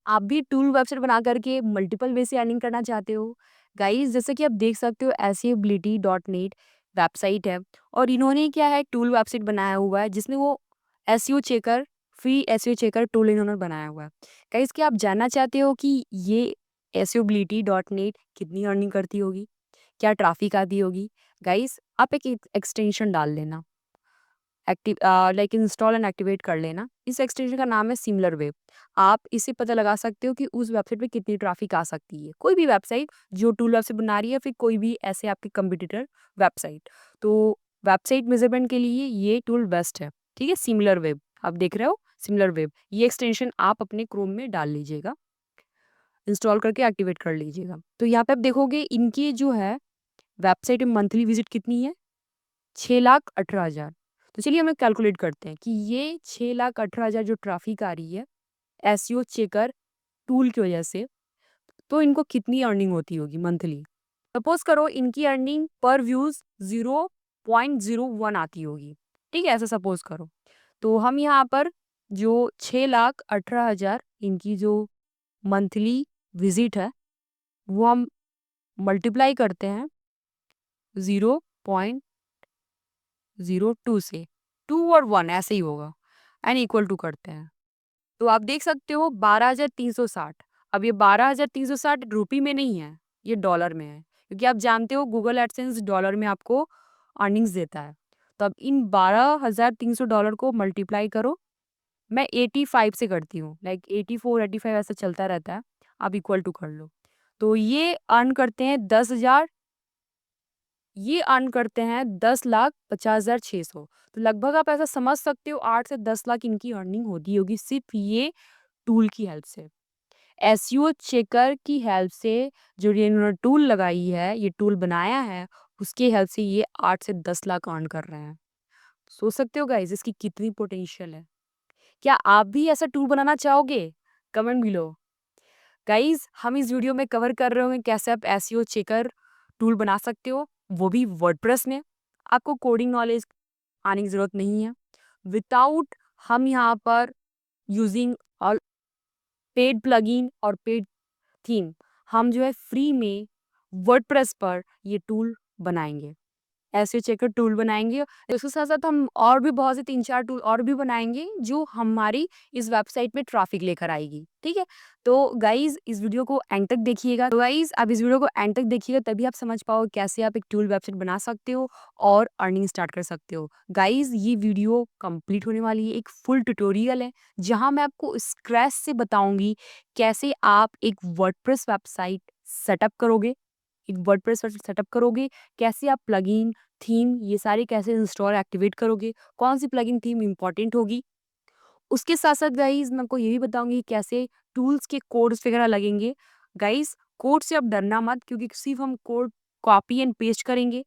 आप भी tool website बना करके मल्टीपल वे से अर्निंग करना चाहते हो? गाइस जैसे कि आप देख सकते हो एसईओबिलिटी.नेट वेबसाइट है और इन्होंने क्या है टूल वेबसाइट बनाया हुआ है जिसमें वो SEO checker free SEO checker tool इन्होंने बनाया हुआ है। गाइस क्या आप जानना चाहते हो कि ये एसईओबिलिटी.नेट कितनी अर्निंग करती होगी? क्या ट्रैफिक आती होगी? गाइस आप एक एक्सटेंशन डाल लेना, active like install and activate कर लेना। इस एक्सटेंशन का नाम है सिमिलर वेब। आप इससे पता लगा सकते हो कि उस वेबसाइट पे कितनी ट्रैफिक आ सकती है। कोई भी वेबसाइट जो टूल वेबसाइट बना रही है, फिर कोई भी ऐसे आपकी कंपटीटर वेबसाइट। तो वेबसाइट मेजरमेंट के लिए ये टूल बेस्ट है। ठीक है, सिमिलर वेब आप देख रहे हो, सिमिलर वेब ये एक्सटेंशन आप अपने क्रोम में डाल लीजिएगा, इंस्टॉल करके एक्टिवेट कर लीजिएगा। तो यहाँ पे आप देखोगे इनकी जो है वेबसाइट में मंथली विजिट कितनी है, 6,18,000। तो चलिए हम लोग कैलकुलेट करते हैं कि ये 6,18,000 जो ट्रैफिक आ रही है एसईओ चेकर टूल की वजह से, तो इनको कितनी अर्निंग होती होगी मंथली। सपोज करो इनकी अर्निंग पर व्यूज 0.01 आती होगी। ठीक है, ऐसा सपोज करो। तो हम यहाँ पर जो 6,18,000 इनकी जो मंथली विजिट है वो हम मल्टीप्लाई करते हैं 0.02 से, 2 और 1 ऐसे ही होगा, एन इक्वल टू करते हैं। तो आप देख सकते हो 12,360। अब ये 12,360 रुपी में नहीं है, ये डॉलर में है, क्योंकि आप जानते हो गूगल एडसेंस डॉलर में आपको अर्निंग्स देता है। तो अब इन $12,300 को मल्टीप्लाई करो। मैं 85 से करती हूँ, लाइक 84 85 ऐसा चलता रहता है, आप इक्वल टू कर लो। तो ये अर्न करते हैं 10,000, ये अर्न करते हैं 10,50,600। तो लगभग आप ऐसा समझ सकते हो 8 से 10 लाख इनकी अर्निंग होती होगी सिर्फ ये टूल की हेल्प से, एसईओ चेकर की हेल्प से। जो ये इन्होंने टूल लगाई है, ये टूल बनाया है, उसकी हेल्प से ये 8 से 10 लाख अर्न कर रहे हैं। सोच सकते हो गाइस इसकी कितनी पोटेंशियल है। क्या आप भी ऐसा टूल बनाना चाहोगे? Comment below. गाइस हम इस वीडियो में कवर कर रहे होंगे कैसे आप एसईओ चेकर टूल बना सकते हो, वो भी वर्डप्रेस में। आपको कोडिंग नॉलेज आने की ज़रूरत नहीं है। विदाउट हम यहाँ पर यूजिंग ऑल पेड प्लगइन और पेड थीम, हम जो है फ्री में वर्डप्रेस पर ये टूल बनाएंगे, ऐसे चेकर टूल बनाएंगे। इसके साथ साथ हम और भी बहुत से 3-4 टूल और भी बनाएंगे जो हमारी इस वेबसाइट में ट्रैफिक लेकर आएगी। ठीक है, तो गाइज इस वीडियो को एंड तक देखिएगा। तो गाइज आप इस वीडियो को एंड तक देखिएगा, तभी आप समझ पाओ कैसे आप एक टूल वेबसाइट बना सकते हो और अर्निंग स्टार्ट कर सकते हो। गाइज ये वीडियो कंप्लीट होने वाली है, एक फुल ट्यूटोरियल है जहाँ मैं आपको स्क्रैच से बताऊंगी कैसे आप एक वर्डप्रेस वेबसाइट सेटअप करोगे, एक वर्डप्रेस सेटअप करोगे, कैसे आप प्लगइन थीम ये सारे कैसे इंस्टॉल एक्टिवेट करोगे, कौन सी प्लगइन थीम इंपॉर्टेंट होगी। उसके साथ साथ गाइज मैं आपको ये भी बताऊंगी कैसे टूल्स के कोड्स वगैरह लगेंगे। गाइज कोड से अब डरना मत, क्योंकि सिर्फ हम कोड कॉपी एंड पेस्ट करेंगे।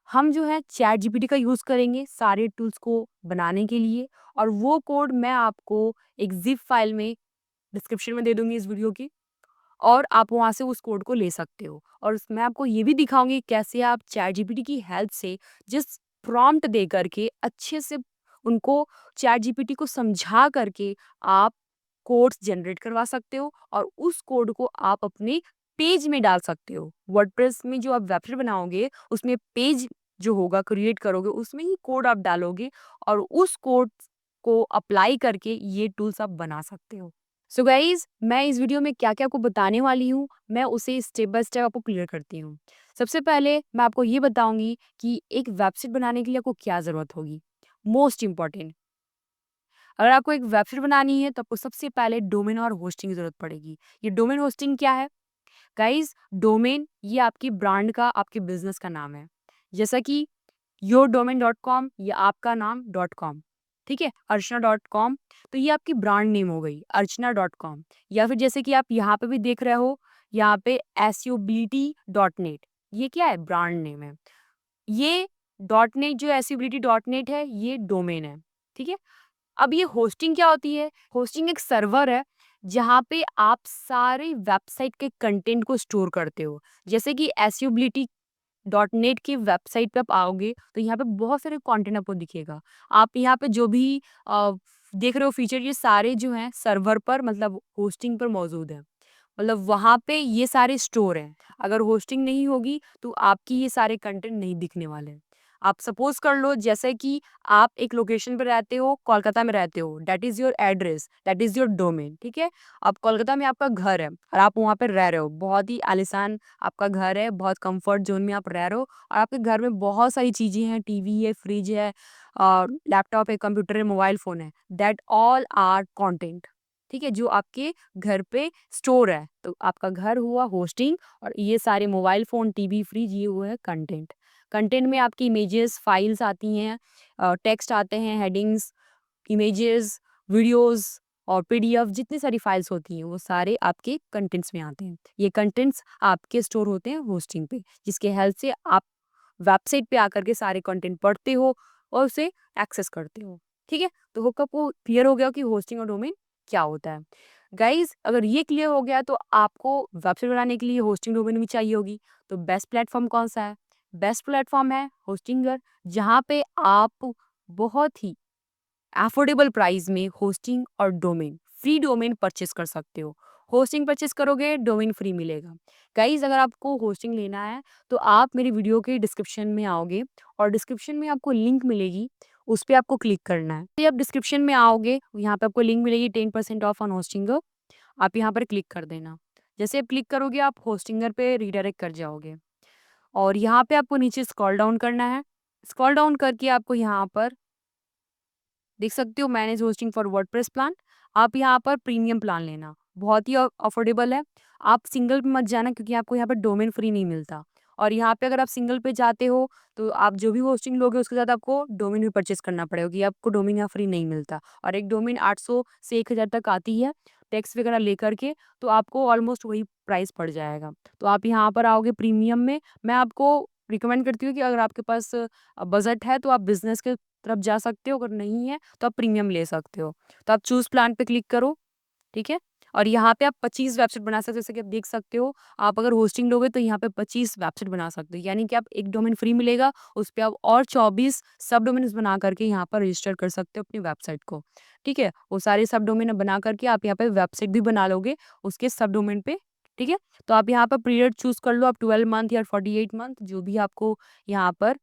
हम जो है चैट जीपीटी का यूज़ करेंगे सारे टूल्स को बनाने के लिए, और वो कोड मैं आपको एक जिप फाइल में डिस्क्रिप्शन में दे दूंगी इस वीडियो की, और आप वहाँ से उस कोड को ले सकते हो। और मैं आपको ये भी दिखाऊंगी कैसे आप चैट जीपीटी की हेल्प से जिस प्रॉम्प्ट दे करके अच्छे से उनको चैट जीपीटी को समझा करके आप कोड्स जनरेट करवा सकते हो, और उस कोड को आप अपने पेज में डाल सकते हो। वर्डप्रेस में जो आप वेबसाइट बनाओगे उसमें पेज जो होगा क्रिएट करोगे उसमें ही कोड आप डालोगे, और उस कोड को अप्लाई करके ये टूल्स आप बना सकते हो। सो गाइज मैं इस वीडियो में क्या क्या आपको बताने वाली हूँ, मैं उसे स्टेप बाय स्टेप आपको क्लियर करती हूँ। सबसे पहले मैं आपको ये बताऊंगी कि एक वेबसाइट बनाने के लिए आपको क्या ज़रूरत होगी। मोस्ट इम्पॉर्टेंट, अगर आपको एक वेबसाइट बनानी है तो आपको सबसे पहले डोमेन और होस्टिंग की ज़रूरत पड़ेगी। ये डोमेन होस्टिंग क्या है गाइज? डोमेन ये आपकी ब्रांड का, आपके बिजनेस का नाम है, जैसा कि yourdomain.com या आपका नाम .com। ठीक है, अर्चना.com, तो ये आपकी ब्रांड नेम हो गई अर्चना.com। या फिर जैसे कि आप यहाँ पे भी देख रहे हो, यहाँ पे SUBT.net, ये क्या है? ब्रांड नेम है। ये .net जो SUBT.net है ये डोमेन है। ठीक है, अब ये होस्टिंग क्या होती है? होस्टिंग एक सर्वर है जहाँ पे आप सारे वेबसाइट के कंटेंट को स्टोर करते हो। जैसे कि SUBT.net की वेबसाइट पे आप आओगे तो यहाँ पे बहुत सारे कंटेंट आपको दिखेगा। आप यहाँ पे जो भी देख रहे हो फीचर, ये सारे जो हैं सर्वर पर मतलब होस्टिंग पर मौजूद है। मतलब वहाँ पे ये सारे स्टोर हैं। अगर होस्टिंग नहीं होगी तो आपकी ये सारे कंटेंट नहीं दिखने वाले हैं। आप सपोज़ कर लो जैसे कि आप एक लोकेशन पे रहते हो, कोलकाता में रहते हो, that is your address, that is your domain, ठीक है? अब कोलकाता में आपका घर है और आप वहाँ पे रह रहे हो, बहुत ही आलीशान आपका घर है, बहुत कम्फर्ट ज़ोन में आप रह रहे हो और आपके घर में बहुत सारी चीज़ें हैं, टीवी है, फ्रिज है, लैपटॉप है, कंप्यूटर है, मोबाइल फ़ोन है, दैट ऑल आर कंटेंट, ठीक है? जो आपके घर पे स्टोर है। तो आपका घर हुआ होस्टिंग और ये सारे मोबाइल फ़ोन, टीवी, फ्रिज ये हुआ है कंटेंट। कंटेंट में आपकी इमेजेस, फाइल्स आती हैं, टेक्स्ट आते हैं, हेडिंग्स, इमेजेस, वीडियोज़ और पीडीएफ जितनी सारी फाइल्स होती हैं वो सारे आपके कंटेंट्स में आते हैं। ये कंटेंट्स आपके स्टोर होते हैं होस्टिंग पे, जिसके हेल्प से आप वेबसाइट पे आकर के सारे कंटेंट पढ़ते हो और उसे एक्सेस करते हो, ठीक है? तो होप आपको क्लियर हो गया कि होस्टिंग और डोमेन क्या होता है। गाइज़ अगर ये क्लियर हो गया तो आपको वेबसाइट बनाने के लिए होस्टिंग डोमेन भी चाहिए होगी। तो बेस्ट प्लेटफ़ॉर्म कौन-सा है? बेस्ट प्लेटफ़ॉर्म है होस्टिंगर, जहाँ पे आप बहुत ही अफोर्डेबल प्राइस में होस्टिंग और डोमेन, फ्री डोमेन परचेज़ कर सकते हो। होस्टिंग परचेज़ करोगे, डोमेन फ्री मिलेगा। गाइज़ अगर आपको होस्टिंग लेना है, तो आप मेरी वीडियो के डिस्क्रिप्शन में आओगे और डिस्क्रिप्शन में आपको लिंक मिलेगी, उस पे आपको क्लिक करना है। जब डिस्क्रिप्शन में आओगे, यहाँ पे आपको लिंक मिलेगी 10% ऑफ ऑन होस्टिंगर, आप यहाँ पर क्लिक कर देना। जैसे आप क्लिक करोगे, आप होस्टिंगर पे रीडायरेक्ट कर जाओगे और यहाँ पे आपको नीचे स्क्रॉल डाउन करना है। स्क्रॉल डाउन करके आपको यहाँ पर देख सकते हो manage hosting for WordPress plan. आप यहाँ पर प्रीमियम प्लान लेना, बहुत ही अफोर्डेबल है। आप सिंगल पे मत जाना क्योंकि आपको यहाँ पर डोमेन फ्री नहीं मिलता और यहाँ पे अगर आप सिंगल पे जाते हो तो आप जो भी होस्टिंग लोगे उसके साथ आपको डोमेन भी परचेस करना पड़ेगा क्योंकि आपको डोमेन यहाँ फ्री नहीं मिलता और एक डोमेन 800 से 1000 तक आती है टैक्स वगैरह लेकर के, तो आपको ऑलमोस्ट वही प्राइस पड़ जाएगा। तो आप यहाँ पर आओगे प्रीमियम में। मैं आपको रिकमेंड करती हूँ कि अगर आपके पास बजट है तो आप बिजनेस के तरफ जा सकते हो, अगर नहीं है तो आप प्रीमियम ले सकते हो। तो आप चूज़ प्लान पे क्लिक करो, ठीक है? और यहाँ पे आप 25 वेबसाइट बना सकते हो, जैसे कि आप देख सकते हो, आप अगर होस्टिंग लोगे तो यहाँ पे 25 वेबसाइट बना सकते हो। यानी कि आप एक डोमेन फ्री मिलेगा, उस पे आप और 24 सब डोमेन्स बना करके यहाँ पर रजिस्टर कर सकते हो अपनी वेबसाइट को, ठीक है? वो सारे सब डोमेन बना करके आप यहाँ पे वेबसाइट भी बना लोगे उसके सब डोमेन पे, ठीक है? तो आप यहाँ पर पीरियड चूज़ कर लो, आप 12 मंथ या 48 मंथ जो भी आपको यहाँ पर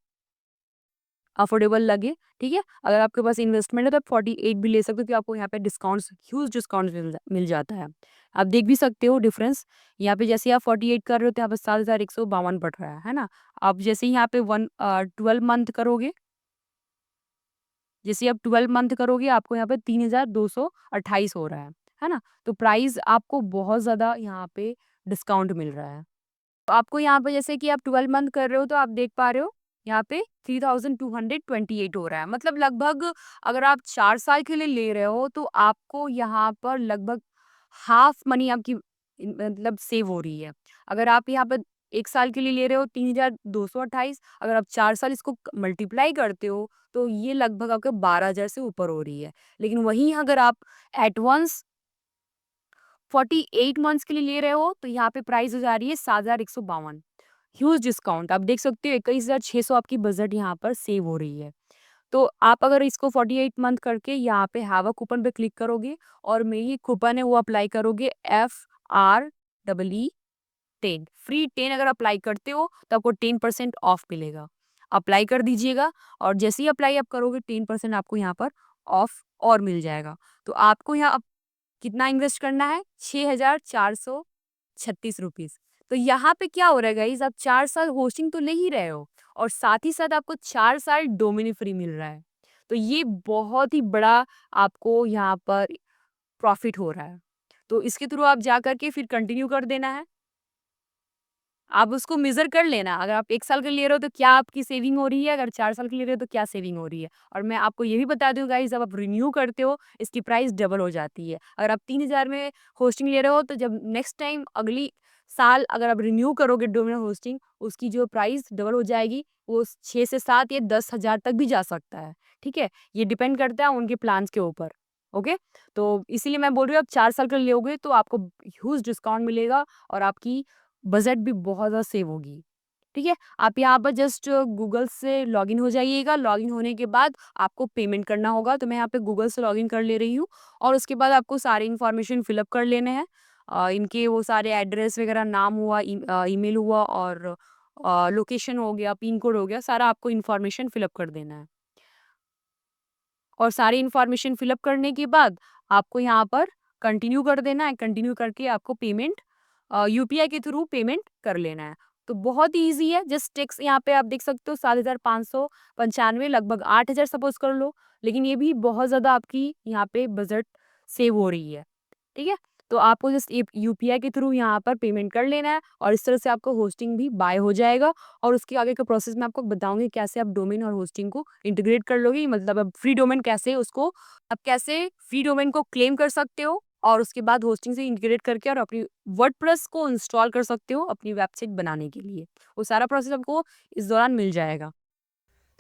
अफोर्डेबल लगे, ठीक है? अगर आपके पास इन्वेस्टमेंट है तो आप 48 भी ले सकते हो, तो आपको यहाँ पे डिस्काउंट्स ह्यूज डिस्काउंट्स मिल जाता है। आप देख भी सकते हो डिफरेंस, यहाँ पे जैसे आप 48 कर रहे हो तो यहाँ पे 7,152 पड़ रहा है ना? आप जैसे ही यहाँ पे 12 मंथ करोगे, जैसे आप 12 मंथ करोगे आपको यहाँ पे 3,228 हो रहा है ना? तो प्राइस आपको बहुत ज़्यादा यहाँ पे डिस्काउंट मिल रहा है। तो आपको यहाँ पे जैसे कि आप 12 मंथ कर रहे हो तो आप देख पा रहे हो यहाँ पे 3,228 हो रहा है। मतलब लगभग अगर आप 4 साल के लिए ले रहे हो तो आपको यहाँ पर लगभग हाफ मनी आपकी मतलब सेव हो रही है। अगर आप यहाँ पर 1 साल के लिए ले रहे हो 3,228, अगर आप 4 साल इसको मल्टीप्लाई करते हो तो ये लगभग आपके 12,000 से ऊपर हो रही है। लेकिन वहीं अगर आप एट वंस 48 मंथ्स के लिए ले रहे हो तो यहाँ पे प्राइस हो जा रही है 7,152। ह्यूज डिस्काउंट, आप देख सकते हो 21,600 आपकी बजट यहाँ पर सेव हो रही है। तो आप अगर इसको 48 मंथ करके यहाँ पे हैव अ कूपन पे क्लिक करोगे और मेरी कूपन है वो अप्लाई करोगे FREE10 फ्री 10 अगर अप्लाई करते हो तो आपको 10% ऑफ मिलेगा। अप्लाई कर दीजिएगा और जैसे ही अप्लाई आप करोगे 10% आपको यहाँ पर ऑफ और मिल जाएगा। तो आपको यहाँ कितना इन्वेस्ट करना है? 6,436 रुपीज़। तो यहाँ पे क्या हो रहा है गाइज़, आप 4 साल होस्टिंग तो ले ही रहे हो और साथ ही साथ आपको 4 साल डोमेन फ्री मिल रहा है। तो ये बहुत ही बड़ा आपको यहाँ पर प्रॉफ़िट हो रहा है। तो इसके थ्रू आप जा कर के फिर कंटिन्यू कर देना है। आप उसको मेज़र कर लेना, अगर आप 1 साल के लिए ले रहे हो तो क्या आपकी सेविंग हो रही है, अगर 4 साल के लिए ले रहे हो तो क्या सेविंग हो रही है। और मैं आपको ये भी बता दूँ गाइज़, जब आप रिन्यू करते हो इसकी प्राइस डबल हो जाती है। अगर आप 3,000 में होस्टिंग ले रहे हो तो जब नेक्स्ट टाइम अगली साल अगर आप रिन्यू करोगे डोमेन होस्टिंग, उसकी जो प्राइस डबल हो जाएगी, वो 6 से 7 या 10,000 तक भी जा सकता है, ठीक है? ये डिपेंड करता है उनके प्लान्स के ऊपर, ओके? तो इसीलिए मैं बोल रही हूँ आप 4 साल का लोगे तो आपको ह्यूज डिस्काउंट मिलेगा और आपकी बजट भी बहुत ज़्यादा सेव होगी, ठीक है। आप यहाँ पर जस्ट गूगल से लॉगिन हो जाइएगा। लॉगिन होने के बाद आपको पेमेंट करना होगा। तो मैं यहाँ पे गूगल से लॉगिन कर ले रही हूँ और उसके बाद आपको सारी इन्फॉर्मेशन फिलअप कर लेने हैं। इनके वो सारे एड्रेस वगैरह, नाम हुआ, ईमेल हुआ और लोकेशन हो गया, पिन कोड हो गया, सारा आपको इन्फॉर्मेशन फिलअप कर देना है। और सारी इन्फॉर्मेशन फिलअप करने के बाद आपको यहाँ पर कंटिन्यू कर देना है। कंटिन्यू करके आपको पेमेंट यूपीआई के थ्रू पेमेंट कर लेना है। तो बहुत ही ईजी है। जस्ट टेक्स यहाँ पे आप देख सकते हो 7,595, लगभग 8,000 सपोज कर लो। लेकिन ये भी बहुत ज़्यादा आपकी यहाँ पे बजट सेव हो रही है। ठीक है। तो आपको जस्ट यूपीआई के थ्रू यहाँ पर पेमेंट कर लेना है और इस तरह से आपको होस्टिंग भी बाय हो जाएगा। और उसके आगे का प्रोसेस मैं आपको बताऊंगी कैसे आप डोमेन और होस्टिंग को इंटीग्रेट कर लोगे। मतलब अब फ्री डोमेन कैसे उसको आप कैसे फ्री डोमेन को क्लेम कर सकते हो और उसके बाद होस्टिंग से इंटीग्रेट करके और अपनी वर्डप्रेस को इंस्टॉल कर सकते हो अपनी वेबसाइट बनाने के लिए। वो सारा प्रोसेस आपको इस दौरान मिल जाएगा।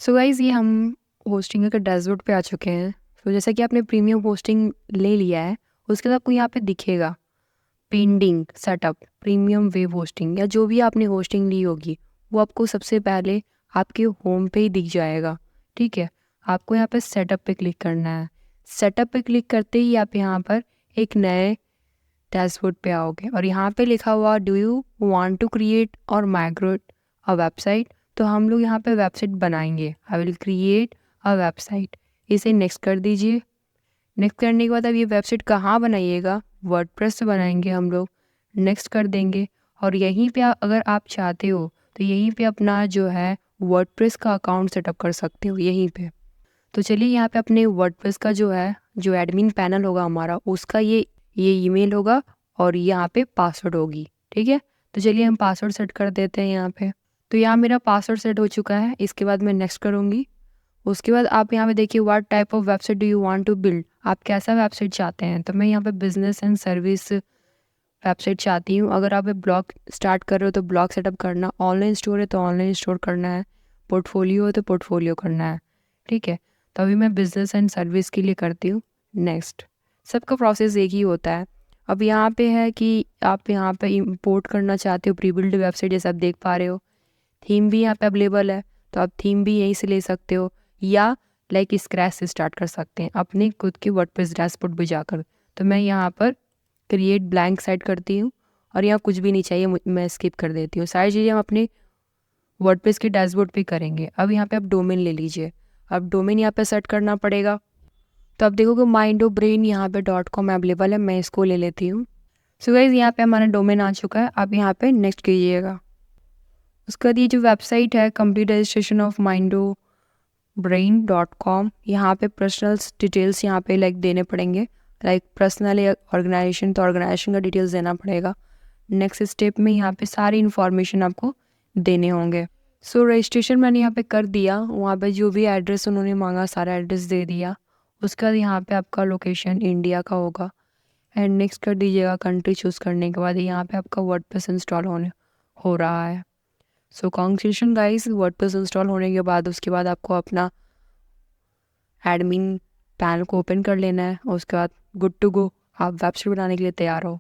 सो गाइज़, ये हम होस्टिंग के डैशबोर्ड पे आ चुके हैं। तो जैसा कि आपने प्रीमियम होस्टिंग ले लिया है, उसके बाद आपको यहाँ पे दिखेगा pending setup premium web hosting, या जो भी आपने होस्टिंग ली होगी वो आपको सबसे पहले आपके होम पे ही दिख जाएगा। ठीक है। आपको यहाँ पे सेटअप पे क्लिक करना है। सेटअप पे क्लिक करते ही आप यहाँ पर एक नए डैशबोर्ड पे आओगे और यहाँ पे लिखा हुआ do you want to create or migrate a website. तो हम लोग यहाँ पे वेबसाइट बनाएंगे। I will create a website, इसे नेक्स्ट कर दीजिए। नेक्स्ट करने के बाद अब ये वेबसाइट कहाँ बनाइएगा, वर्डप्रेस से बनाएंगे हम लोग। नेक्स्ट कर देंगे और यहीं पे अगर आप चाहते हो तो यहीं पे अपना जो है वर्डप्रेस का अकाउंट सेटअप कर सकते हो यहीं पे। तो चलिए यहाँ पे अपने वर्डप्रेस का जो है जो एडमिन पैनल होगा हमारा, उसका ये ईमेल होगा और यहाँ पे पासवर्ड होगी। ठीक है। तो चलिए हम पासवर्ड सेट कर देते हैं यहाँ पे। तो यहाँ मेरा पासवर्ड सेट हो चुका है। इसके बाद मैं नेक्स्ट करूँगी। उसके बाद आप यहाँ पे देखिए what type of website do you want to build, आप कैसा वेबसाइट चाहते हैं। तो मैं यहाँ पे बिजनेस एंड सर्विस वेबसाइट चाहती हूँ। अगर आप ब्लॉग स्टार्ट कर रहे हो तो ब्लॉग सेटअप करना, ऑनलाइन स्टोर है तो ऑनलाइन स्टोर करना है, पोर्टफोलियो है तो पोर्टफोलियो करना है। ठीक है। तो अभी मैं बिजनेस एंड सर्विस के लिए करती हूँ नेक्स्ट। सबका प्रोसेस एक ही होता है। अब यहाँ पे है कि आप यहाँ पे इंपोर्ट करना चाहते हो प्री बिल्ड वेबसाइट, जैसे आप देख पा रहे हो। थीम भी यहाँ पे अवेलेबल है, तो आप थीम भी यहीं से ले सकते हो या लाइक स्क्रैच से स्टार्ट कर सकते हैं अपने खुद के वर्डप्रेस डैशबोर्ड पे जाकर। तो मैं यहाँ पर क्रिएट ब्लैंक साइट करती हूँ और यहाँ कुछ भी नहीं चाहिए, मैं स्किप कर देती हूँ। सारी चीज़ें हम अपने वर्डप्रेस के डैशबोर्ड पे करेंगे। अब यहाँ पे आप डोमेन ले लीजिए। अब डोमेन यहाँ पे सेट करना पड़ेगा। तो आप देखोगे माइंडो ब्रेन यहाँ पे .com अवेलेबल है, मैं इसको ले लेती हूँ। सो गाइस, यहाँ पे हमारा डोमेन आ चुका है। आप यहाँ पे नेक्स्ट कीजिएगा। उसके बाद ये जो वेबसाइट है कंप्लीट रजिस्ट्रेशन ऑफ mindobrain.com, यहाँ पे पर्सनल डिटेल्स यहाँ पे लाइक देने पड़ेंगे। लाइक पर्सनल ऑर्गेनाइजेशन तो ऑर्गेनाइजेशन का डिटेल्स देना पड़ेगा। नेक्स्ट स्टेप में यहाँ पे सारी इन्फॉर्मेशन आपको देने होंगे। सो रजिस्ट्रेशन मैंने यहाँ पे कर दिया। वहाँ पे जो भी एड्रेस उन्होंने मांगा सारा एड्रेस दे दिया। उसके बाद यहाँ पे आपका लोकेशन इंडिया का होगा एंड नेक्स्ट कर दीजिएगा। कंट्री चूज़ करने के बाद यहाँ पे आपका वर्डप्रेस इंस्टॉल हो रहा है। So congratulation guys, WordPress install होने के बाद उसके बाद आपको अपना एडमिन पैनल को ओपन कर लेना है और उसके बाद गुड टू गो, आप वेबसाइट बनाने के लिए तैयार हो।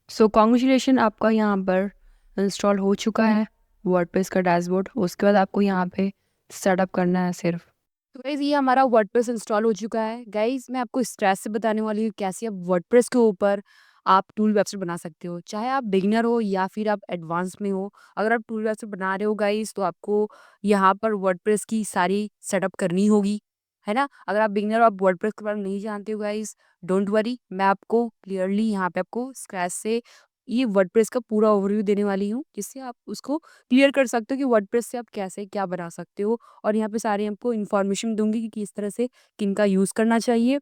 सो कॉन्ग्रेचुलेशन, आपका यहाँ पर इंस्टॉल हो चुका है वर्डप्रेस का डैशबोर्ड। उसके बाद आपको यहाँ पे सेटअप करना है सिर्फ। तो गाइज ये हमारा वर्डप्रेस इंस्टॉल हो चुका है। गाइज मैं आपको स्ट्रेस से बताने वाली हूँ कैसे आप वर्डप्रेस के ऊपर आप टूल वेबसाइट बना सकते हो, चाहे आप बिगिनर हो या फिर आप एडवांस में हो। अगर आप टूल वेबसाइट बना रहे हो गाइज तो आपको यहाँ पर वर्डप्रेस की सारी सेटअप करनी होगी, है ना। अगर आप बिगिनर हो, आप वर्डप्रेस के बारे में नहीं जानते हो गाइज, डोंट वरी, मैं आपको क्लियरली यहाँ पे आपको स्क्रैच से ये वर्डप्रेस का पूरा ओवरव्यू देने वाली हूँ, जिससे आप उसको क्लियर कर सकते हो कि वर्डप्रेस से आप कैसे क्या बना सकते हो। और यहाँ पे सारे आपको इन्फॉर्मेशन दूंगी कि किस तरह से किनका यूज़ करना चाहिए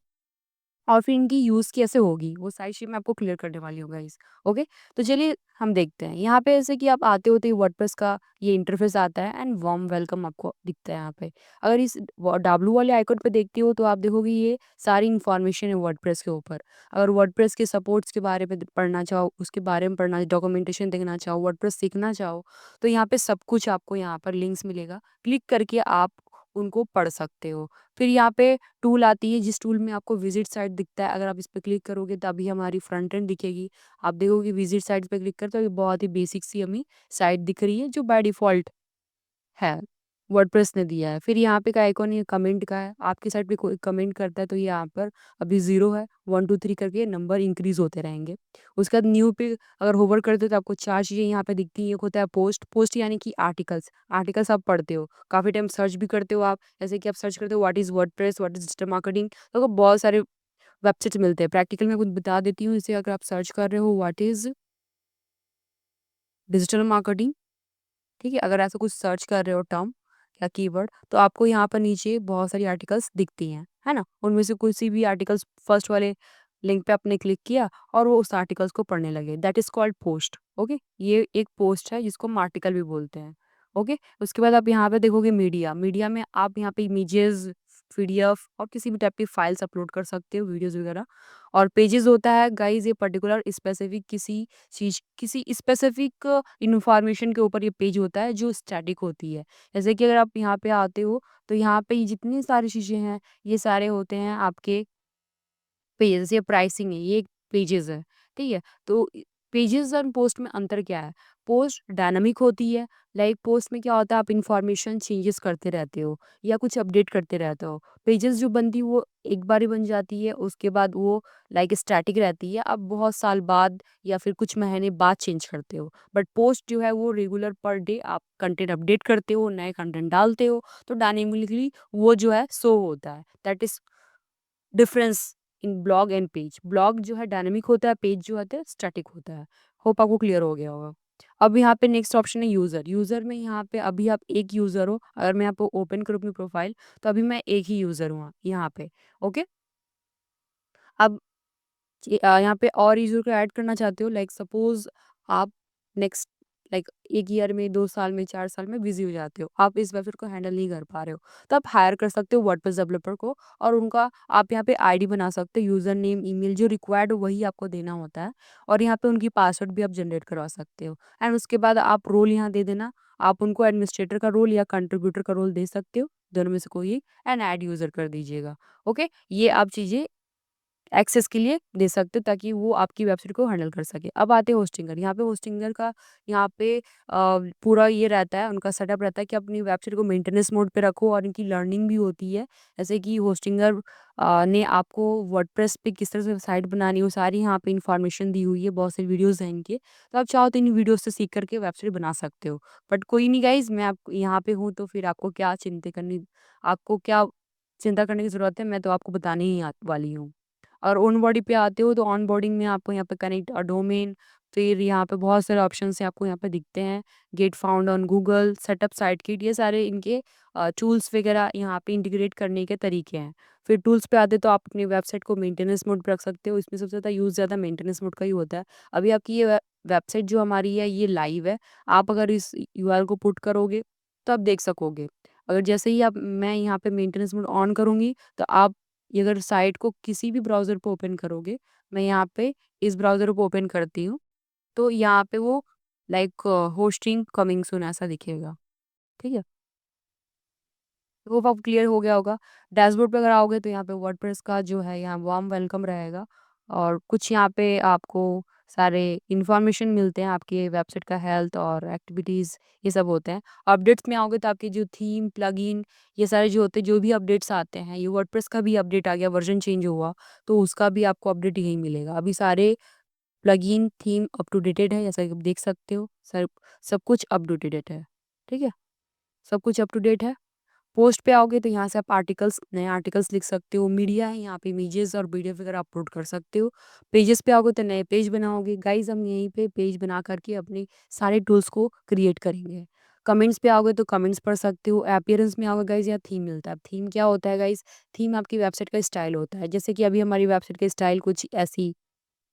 और फिर इनकी यूज़ कैसे होगी, वो सारी चीज़ मैं आपको क्लियर करने वाली हूँ गाइस। ओके। तो चलिए हम देखते हैं। यहाँ पे जैसे कि आप आते होते ही वर्डप्रेस का ये इंटरफेस आता है एंड वार्म वेलकम आपको दिखता है यहाँ पे। अगर इस W वाले आइकन पे देखती हो तो आप देखोगे ये सारी इन्फॉर्मेशन है वर्डप्रेस के ऊपर। अगर वर्डप्रेस के सपोर्ट्स के बारे में पढ़ना चाहो, उसके बारे में पढ़ना, डॉक्यूमेंटेशन देखना चाहो, वर्डप्रेस सीखना चाहो, तो यहाँ पे सब कुछ आपको यहाँ पर लिंक्स मिलेगा, क्लिक करके आप उनको पढ़ सकते हो। फिर यहाँ पे टूल आती है, जिस टूल में आपको विजिट साइट दिखता है, अगर आप इस पे क्लिक करोगे तभी हमारी फ्रंट एंड दिखेगी। आप देखोगे विजिट साइट पे क्लिक करते हो, ये बहुत ही बेसिक सी हमें साइट दिख रही है जो बाय डिफ़ॉल्ट है, वर्डप्रेस ने दिया है। फिर यहाँ पे का आइकॉन ये कमेंट का है, आपकी साइड पे कोई कमेंट करता है तो ये यहाँ पर अभी 0 है, 1 2 3 करके नंबर इंक्रीज़ होते रहेंगे। उसके बाद न्यू पे अगर होवर करते हो तो आपको 4 चीज़ें यहाँ पे दिखती हैं। एक होता है पोस्ट, पोस्ट यानी कि आर्टिकल्स, आर्टिकल्स आप पढ़ते हो, काफ़ी टाइम सर्च भी करते हो आप, जैसे कि आप सर्च करते हो what is WordPress, what is digital marketing, तो आपको बहुत सारे वेबसाइट्स मिलते हैं। प्रैक्टिकल में कुछ बता देती हूँ, जैसे अगर आप सर्च कर रहे हो व्हाट इज़ डिजिटल मार्केटिंग, ठीक है? अगर ऐसा कुछ सर्च कर रहे हो टर्म या कीवर्ड तो आपको यहाँ पर नीचे बहुत सारी आर्टिकल्स दिखती हैं, है ना? उनमें से किसी भी आर्टिकल्स फर्स्ट वाले लिंक पे आपने क्लिक किया और वो उस आर्टिकल्स को पढ़ने लगे। That is called post, okay? ये एक पोस्ट है जिसको हम आर्टिकल भी बोलते हैं, ओके? उसके बाद आप यहाँ पे देखोगे मीडिया, मीडिया में आप यहाँ पे इमेजेस, पीडीएफ और किसी भी टाइप की फाइल्स अपलोड कर सकते हो, वीडियोज़ वगैरह। और पेजेस होता है गाइज़ ये पर्टिकुलर स्पेसिफिक किसी स्पेसिफिक इन्फॉर्मेशन के ऊपर ये पेज होता है जो स्टैटिक होती है। जैसे कि अगर आप यहाँ पे आते हो तो यहाँ पे ये जितनी सारी चीज़ें हैं ये सारे होते हैं आपके पेजेस, ये प्राइसिंग है, ये पेजेस है, ठीक है? तो पेजेस और पोस्ट में अंतर क्या है? पोस्ट डायनामिक होती है, लाइक पोस्ट में क्या होता है आप इन्फॉर्मेशन चेंजेस करते रहते हो या कुछ अपडेट करते रहते हो। पेजेस जो बनती है वो एक बार ही बन जाती है, उसके बाद वो लाइक स्टैटिक रहती है, आप बहुत साल बाद या फिर कुछ महीने बाद चेंज करते हो। बट पोस्ट जो है वो रेगुलर पर डे आप कंटेंट अपडेट करते हो, नए कंटेंट डालते हो, तो डायनेमिकली वो जो है शो होता है। That is difference in blog and page. Blog जो है डायनामिक होता है, पेज जो होता है स्टैटिक होता है। होप आपको क्लियर हो गया होगा। अब यहाँ पे नेक्स्ट ऑप्शन है यूज़र। यूज़र में यहाँ पे अभी आप एक यूज़र हो, अगर मैं आपको ओपन करूँ अपनी प्रोफाइल तो अभी मैं एक ही यूज़र हूँ यहाँ पे, ओके? अब यहाँ पे और यूज़र को ऐड करना चाहते हो, लाइक सपोज़ आप नेक्स्ट लाइक 1 ईयर में, 2 साल में, 4 साल में बिज़ी हो जाते हो, आप इस वेबसाइट को हैंडल नहीं कर पा रहे हो, तो आप हायर कर सकते हो वर्डप्रेस डेवलपर को और उनका आप यहाँ पे आईडी बना सकते हो, यूज़र नेम, ईमेल जो रिक्वायर्ड हो वही आपको देना होता है और यहाँ पे उनकी पासवर्ड भी आप जनरेट करवा सकते हो एंड उसके बाद आप रोल यहाँ दे देना, आप उनको एडमिनिस्ट्रेटर का रोल या कंट्रीब्यूटर का रोल दे सकते हो, दोनों में से कोई एक एंड ऐड यूज़र कर दीजिएगा, ओके? ये आप चीज़ें एक्सेस के लिए दे सकते हो ताकि वो आपकी वेबसाइट को हैंडल कर सके। अब आते हैं होस्टिंगर, यहाँ पे होस्टिंगर का यहाँ पे पूरा ये रहता है, उनका सेटअप रहता है कि अपनी वेबसाइट को मेंटेनेंस मोड पे रखो और इनकी लर्निंग भी होती है। जैसे कि होस्टिंगर ने आपको वर्डप्रेस पे किस तरह से साइट बनानी है, वो सारी यहाँ पे इन्फॉर्मेशन दी हुई है, बहुत सारी वीडियोज़ हैं इनके। तो आप चाहो तो इन वीडियोज़ से सीख कर के वेबसाइट बना सकते हो। बट कोई नहीं गाइज़, मैं आप यहाँ पे हूँ तो फिर आपको क्या चिंता करने की ज़रूरत है, मैं तो आपको बताने ही वाली हूँ। और ऑन बॉडी पे आते हो तो ऑन बोर्डिंग में आपको यहाँ पे कनेक्ट अ डोमेन, फिर यहाँ पे बहुत सारे ऑप्शंस हैं आपको यहाँ पे दिखते हैं, get found on Google, setup site kit, ये सारे इनके टूल्स वगैरह यहाँ पे इंटीग्रेट करने के तरीके हैं। फिर टूल्स पे आते तो आप अपनी वेबसाइट को मेंटेनेंस मोड पे रख सकते हो, इसमें सबसे ज़्यादा यूज़ ज़्यादा मेंटेनेंस मोड का ही होता है। अभी आपकी ये वेबसाइट जो हमारी है ये लाइव है, आप अगर इस यूआरएल को पुट करोगे तो आप देख सकोगे। अगर जैसे ही आप मैं यहाँ पे मेंटेनेंस मोड ऑन करूँगी तो आप ये अगर साइट को किसी भी ब्राउज़र पे ओपन करोगे, मैं यहाँ पे इस ब्राउज़र को ओपन करती हूँ, तो यहाँ पे वो लाइक होस्टिंग कमिंग सून ऐसा दिखेगा, ठीक है? होप अब क्लियर हो गया होगा। डैशबोर्ड पे अगर आओगे तो यहाँ पे वर्डप्रेस का जो है यहाँ वार्म वेलकम रहेगा और कुछ यहाँ पे आपको सारे इन्फॉर्मेशन मिलते हैं, आपके वेबसाइट का हेल्थ और एक्टिविटीज़ ये सब होते हैं। अपडेट्स में आओगे तो आपकी जो थीम, प्लगइन ये सारे जो होते हैं, जो भी अपडेट्स आते हैं, ये वर्डप्रेस का भी अपडेट आ गया, वर्ज़न चेंज हुआ, तो उसका भी आपको अपडेट यहीं मिलेगा। अभी सारे plugin, theme up to dated है, जैसा कि आप देख सकते हो, सब कुछ अप टू डेट है, ठीक है? सब कुछ अप टू डेट है। पोस्ट पे आओगे तो यहाँ से आप नए आर्टिकल्स लिख सकते हो, मीडिया है यहाँ पे इमेजेस और वीडियो वगैरह अपलोड कर सकते हो। पेजेस पे आओगे तो नए पेज बनाओगे। गाइज़ हम यहीं पे पेज बना कर के अपने सारे टूल्स को क्रिएट करेंगे। कमेंट्स पे आओगे तो कमेंट्स पढ़ सकते हो। अपीयरेंस में आओगे गाइज़ यहाँ थीम मिलता है। अब थीम क्या होता है गाइज़? थीम आपकी वेबसाइट का स्टाइल होता है। जैसे कि अभी हमारी वेबसाइट का स्टाइल कुछ ऐसी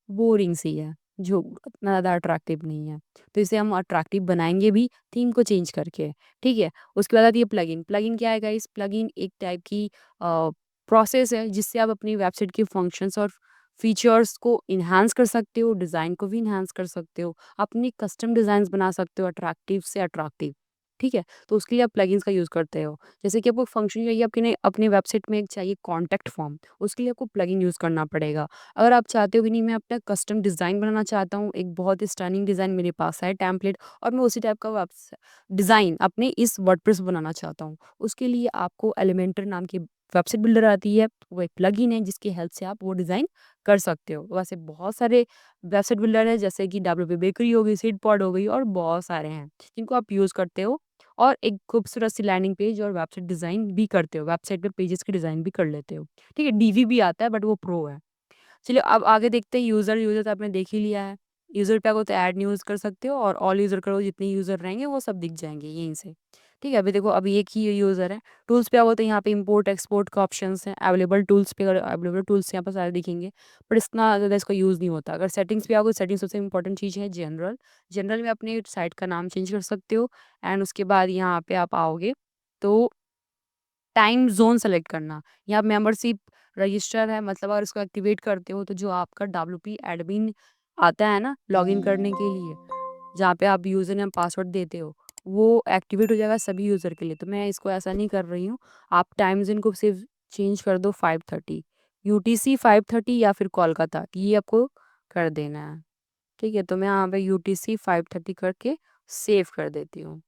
बोरिंग सी है, जो उतना ज़्यादा अट्रैक्टिव नहीं है। तो इसे हम अट्रैक्टिव बनाएँगे भी थीम को चेंज करके, ठीक है? उसके बाद आती है प्लगइन। प्लगइन क्या है गाइज़? प्लगइन एक टाइप की प्रोसेस है जिससे आप अपनी वेबसाइट के फंक्शंस और फीचर्स को एनहांस कर सकते हो, डिज़ाइन को भी एनहांस कर सकते हो। अपनी कस्टम डिज़ाइन्स बना सकते हो अट्रैक्टिव से अट्रैक्टिव। ठीक है? तो उसके लिए आप प्लगइन्स का यूज़ करते हो। जैसे कि आपको फंक्शन चाहिए आपके अपने वेबसाइट में एक चाहिए कॉन्टैक्ट फॉर्म, उसके लिए आपको प्लगइन यूज़ करना पड़ेगा। अगर आप चाहते हो कि नहीं मैं अपना कस्टम डिज़ाइन बनाना चाहता हूँ, एक बहुत ही स्टनिंग डिज़ाइन मेरे पास है टेम्पलेट और मैं उसी टाइप का डिज़ाइन अपने इस वर्डप्रेस बनाना चाहता हूँ। उसके लिए आपको एलिमेंटर नाम की वेबसाइट बिल्डर आती है, वो एक प्लगइन है जिसकी हेल्प से आप वो डिज़ाइन कर सकते हो। वैसे बहुत सारे वेबसाइट बिल्डर हैं जैसे कि डब्ल्यूपी बेकरी हो गई, सीडपॉड हो गई और बहुत सारे हैं, जिनको आप यूज़ करते हो और एक खूबसूरत सी लैंडिंग पेज और वेबसाइट डिज़ाइन भी करते हो। वेबसाइट पे पेजेस की डिज़ाइन भी कर लेते हो। ठीक है? डीवी भी आता है बट वो प्रो है। चलिए अब आगे देखते हैं यूज़र तो आपने देख ही लिया है। यूज़र पे आगे तो ऐड न्यू यूज़ कर सकते हो और ऑल यूज़र करो जितने यूज़र रहेंगे वो सब दिख जाएँगे यहीं से। ठीक है? अभी देखो अभी एक ही यूज़र है। टूल्स पे आओ तो यहाँ पे इम्पोर्ट एक्सपोर्ट का ऑप्शंस हैं। अवेलेबल टूल्स पे अगर अवेलेबल टूल्स यहाँ पे सारे दिखेंगे। पर इतना ज़्यादा इसका यूज़ नहीं होता। अगर सेटिंग्स पे आओगे सेटिंग्स सबसे इम्पोर्टेंट चीज़ है जनरल। जनरल में अपने साइट का नाम चेंज कर सकते हो एंड उसके बाद यहाँ पे आप आओगे तो टाइम ज़ोन सेलेक्ट करना। यहाँ मेंबरशिप रजिस्टर है मतलब अगर इसको एक्टिवेट करते हो तो जो आपका डब्ल्यूपी एडमिन आता है ना लॉगिन करने के लिए, जहाँ पे आप यूज़र नेम पासवर्ड देते हो, वो एक्टिवेट हो जाएगा सभी यूज़र के लिए। तो मैं इसको ऐसा नहीं कर रही हूँ। आप टाइम ज़ोन को सिर्फ चेंज कर दो 5:30 यूटीसी 5:30 या फिर कोलकाता ये आपको कर देना है। ठीक है? तो मैं यहाँ पे यूटीसी 5:30 करके सेव कर देती हूँ।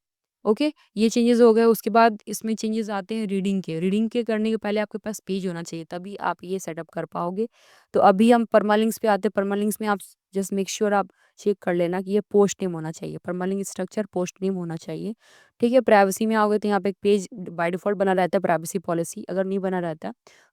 ओके, ये चेंजेस हो गए उसके बाद इसमें चेंजेस आते हैं रीडिंग के। रीडिंग के करने के पहले आपके पास पेज होना चाहिए तभी आप ये सेटअप कर पाओगे। तो अभी हम परमालिंक्स पे आते हैं। परमालिंक्स में आप जस्ट मेक श्योर आप चेक कर लेना कि ये पोस्ट नेम होना चाहिए। परमालिंक स्ट्रक्चर पोस्ट नेम होना चाहिए। ठीक है, प्राइवेसी में आओगे तो यहाँ पे एक पेज बाय डिफ़ॉल्ट बना रहता है प्राइवेसी पॉलिसी अगर नहीं बना रहता